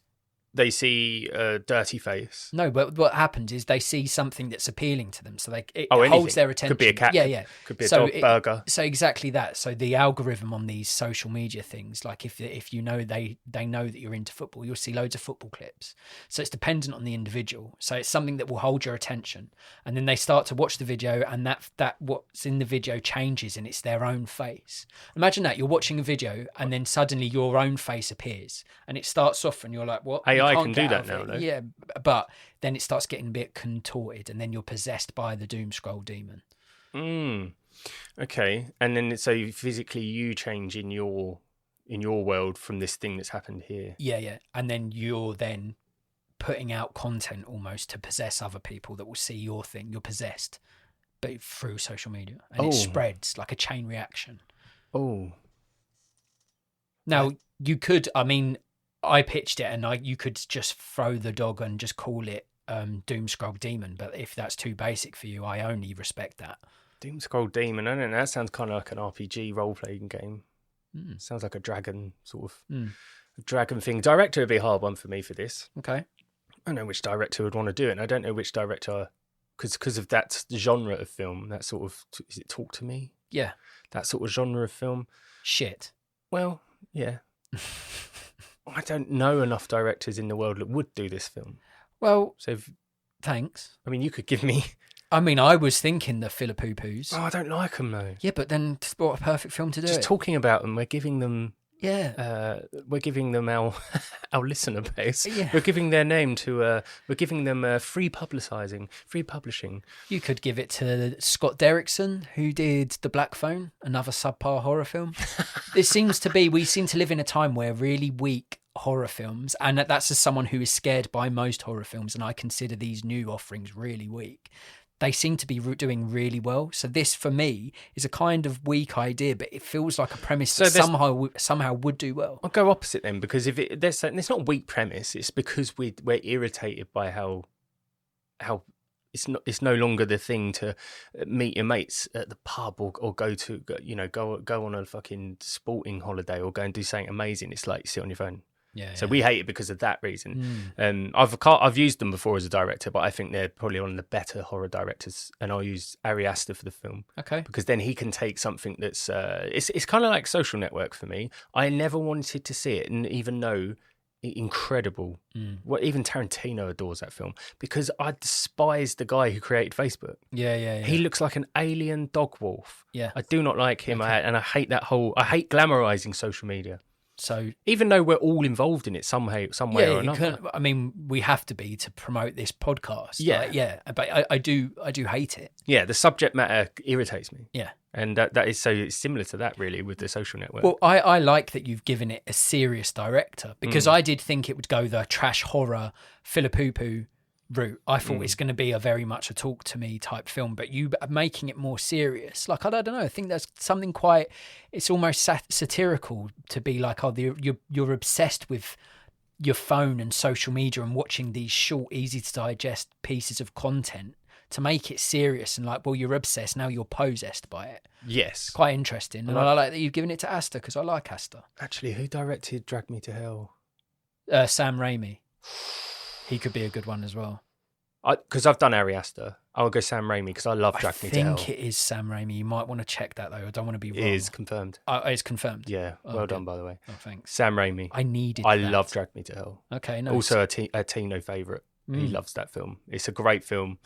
S1: they see a dirty face.
S2: No, but what happens is they see something that's appealing to them, so it
S1: anything.
S2: holds their attention.
S1: Could be a cat.
S2: Yeah.
S1: Could be a dog burger.
S2: So exactly that. So the algorithm on these social media things, like if you know they know that you're into football, you'll see loads of football clips. So it's dependent on the individual. So it's something that will hold your attention, and then they start to watch the video, and that what's in the video changes, and it's their own face. Imagine that you're watching a video, and then suddenly your own face appears, and it starts off, and you're like, "What?"
S1: AI can do that now, though.
S2: Yeah, but then it starts getting a bit contorted, and then you're possessed by the doom scroll demon.
S1: Okay, and then so physically you change in your world from this thing that's happened here.
S2: Yeah, and then you're then putting out content almost to possess other people that will see your thing. You're possessed, but through social media, and it spreads like a chain reaction.
S1: Oh,
S2: now you could. I mean, I pitched it, and you could just throw the dog and just call it Doom Scroll Demon. But if that's too basic for you, I only respect that.
S1: Doom Scroll Demon. I don't know. That sounds kind of like an RPG role-playing game. Sounds like a dragon sort of a dragon thing. Director would be a hard one for me for this.
S2: Okay.
S1: I don't know which director would want to do it, and I don't know which director, because of that genre of film, that sort of, is it Talk to Me?
S2: Yeah.
S1: That sort of genre of film.
S2: Shit.
S1: Well, yeah. I don't know enough directors in the world that would do this film.
S2: Well,
S1: So,
S2: thanks.
S1: I mean, you could give me...
S2: I mean, I was thinking the Philippoopos.
S1: Oh, I don't like them, though.
S2: Yeah, but then what a perfect film to do
S1: Just
S2: it.
S1: talking about them, we're giving them...
S2: Yeah.
S1: We're giving them our listener base.
S2: Yeah.
S1: We're giving their name to. We're giving them free publishing.
S2: You could give it to Scott Derrickson, who did The Black Phone, another subpar horror film. We seem to live in a time where really weak horror films, and that's as someone who is scared by most horror films, and I consider these new offerings really weak. They seem to be doing really well. So this, for me, is a kind of weak idea, but it feels like a premise that somehow would do well.
S1: I'll go opposite then, because if it's not a weak premise, it's because we're irritated by how it's no longer the thing to meet your mates at the pub or go on a fucking sporting holiday or go and do something amazing. It's like you sit on your phone.
S2: Yeah.
S1: So we hate it because of that reason. I've used them before as a director, but I think they're probably one of the better horror directors. And I'll use Ari Aster for the film. Okay. Because then he can take something that's it's kind of like Social Network for me. I never wanted to see it, and even though incredible, even Tarantino adores that film, because I despise the guy who created Facebook.
S2: Yeah.
S1: He looks like an alien dog wolf.
S2: Yeah.
S1: I do not like him, and I hate I hate glamorizing social media.
S2: So
S1: even though we're all involved in it some way or another.
S2: I mean, we have to be to promote this podcast.
S1: Yeah.
S2: But I do hate it.
S1: Yeah, the subject matter irritates me.
S2: Yeah.
S1: And that is so similar to that, really, with the Social Network.
S2: Well, I like that you've given it a serious director, because I did think it would go the trash horror Philippoopoo route. I thought it's going to be a very much a Talk to Me type film, but you making it more serious. Like, I don't know. I think there's something quite. It's almost satirical to be like, you're obsessed with your phone and social media and watching these short, easy to digest pieces of content. To make it serious and like, well, you're obsessed, now you're possessed by it.
S1: Yes.
S2: Quite interesting. And I like that you've given it to Aster, because I like Aster.
S1: Actually, who directed Drag Me to Hell?
S2: Sam Raimi. He could be a good one as well.
S1: Because I've done Ari Aster. I'll go Sam Raimi because I love Drag Me to Hell.
S2: I think it is Sam Raimi. You might want to check that, though. I don't want to be wrong.
S1: It is confirmed.
S2: It's confirmed?
S1: Yeah. Well done, by the way.
S2: Oh, thanks.
S1: Sam Raimi.
S2: I needed
S1: I
S2: that.
S1: love Drag Me to Hell.
S2: Okay, nice.
S1: Also a Tino favourite. He loves that film. It's a great film.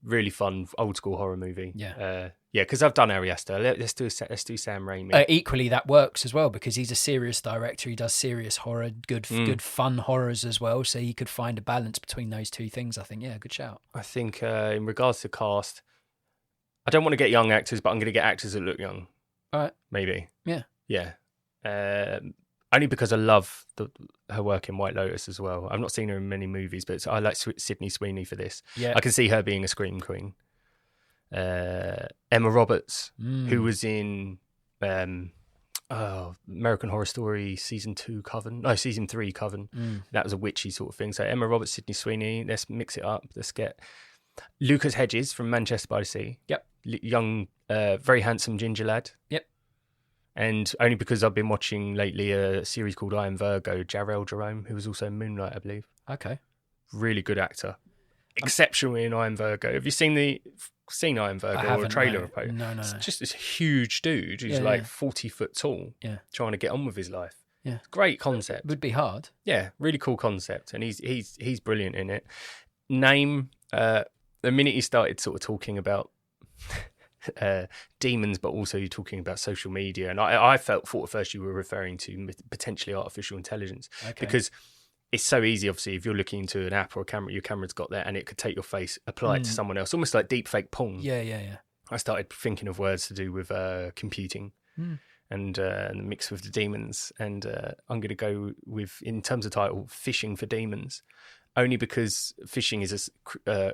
S1: Really fun old school horror movie.
S2: Yeah.
S1: Because I've done Ari Aster. Let's do Sam Raimi.
S2: Equally, that works as well, because he's a serious director. He does serious horror, good fun horrors as well. So you could find a balance between those two things. I think, good shout.
S1: I think in regards to cast, I don't want to get young actors, but I'm going to get actors that look young.
S2: All right.
S1: Maybe.
S2: Yeah.
S1: Only because I love her work in White Lotus as well. I've not seen her in many movies, but I like Sydney Sweeney for this.
S2: Yeah.
S1: I can see her being a scream queen. Emma Roberts, who was in American Horror Story season 3 Coven. That was a witchy sort of thing. So Emma Roberts, Sydney Sweeney. Let's mix it up. Let's get Lucas Hedges from Manchester by the Sea.
S2: Yep.
S1: Young, very handsome ginger lad.
S2: Yep.
S1: And only because I've been watching lately a series called I Am Virgo, Jarrell Jerome, who was also in Moonlight, I believe.
S2: Okay.
S1: Really good actor. Exceptional in I Am Virgo. Have you seen I Am Virgo or a trailer?
S2: No.
S1: It's just this huge dude who's 40 foot tall, trying to get on with his life.
S2: Yeah.
S1: Great concept.
S2: Would be hard.
S1: Yeah, really cool concept. And he's brilliant in it. Name, the minute you started sort of talking about demons, but also you're talking about social media, and I thought at first you were referring to potentially artificial intelligence, because it's so easy. Obviously, if you're looking into an app or a camera, your camera's got there, and it could take your face, apply it to someone else, almost like deep fake porn.
S2: Yeah.
S1: I started thinking of words to do with computing and the mix with the demons, and I'm going to go with, in terms of title, Fishing for Demons, only because phishing is a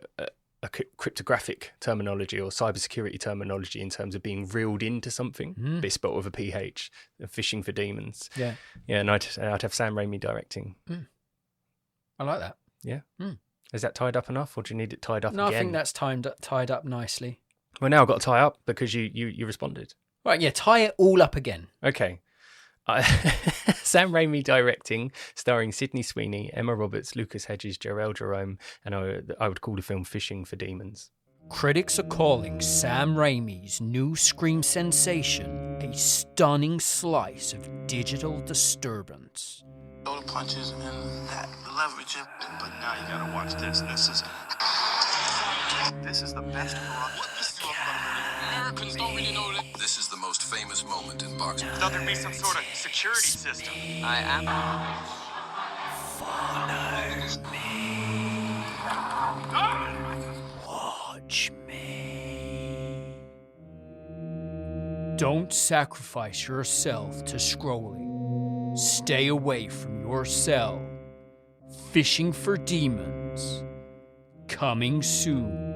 S1: cryptographic terminology or cybersecurity terminology in terms of being reeled into something, but it's spelled with a PH, Fishing for Demons. Yeah, and I'd have Sam Raimi directing.
S2: I like that.
S1: Yeah. Is that tied up enough, or do you need it tied up again?
S2: No, I think that's tied up nicely.
S1: Well, now I've got to tie up because you responded.
S2: Right, yeah, tie it all up again.
S1: Okay. Sam Raimi directing, starring Sydney Sweeney, Emma Roberts, Lucas Hedges, Jarrell Jerome, and I would call the film Fishing for Demons.
S2: Critics are calling Sam Raimi's new Scream sensation a stunning slice of digital disturbance.
S5: All the punches and that leverage, but now you gotta watch this. This is the best Americans don't really know that.
S6: This is the most famous moment in boxing.
S5: Thought there'd be some sort of security system. I am.
S2: Follow me. Watch me. Don't sacrifice yourself to scrolling. Stay away from your cell. Fishing for Demons. Coming soon.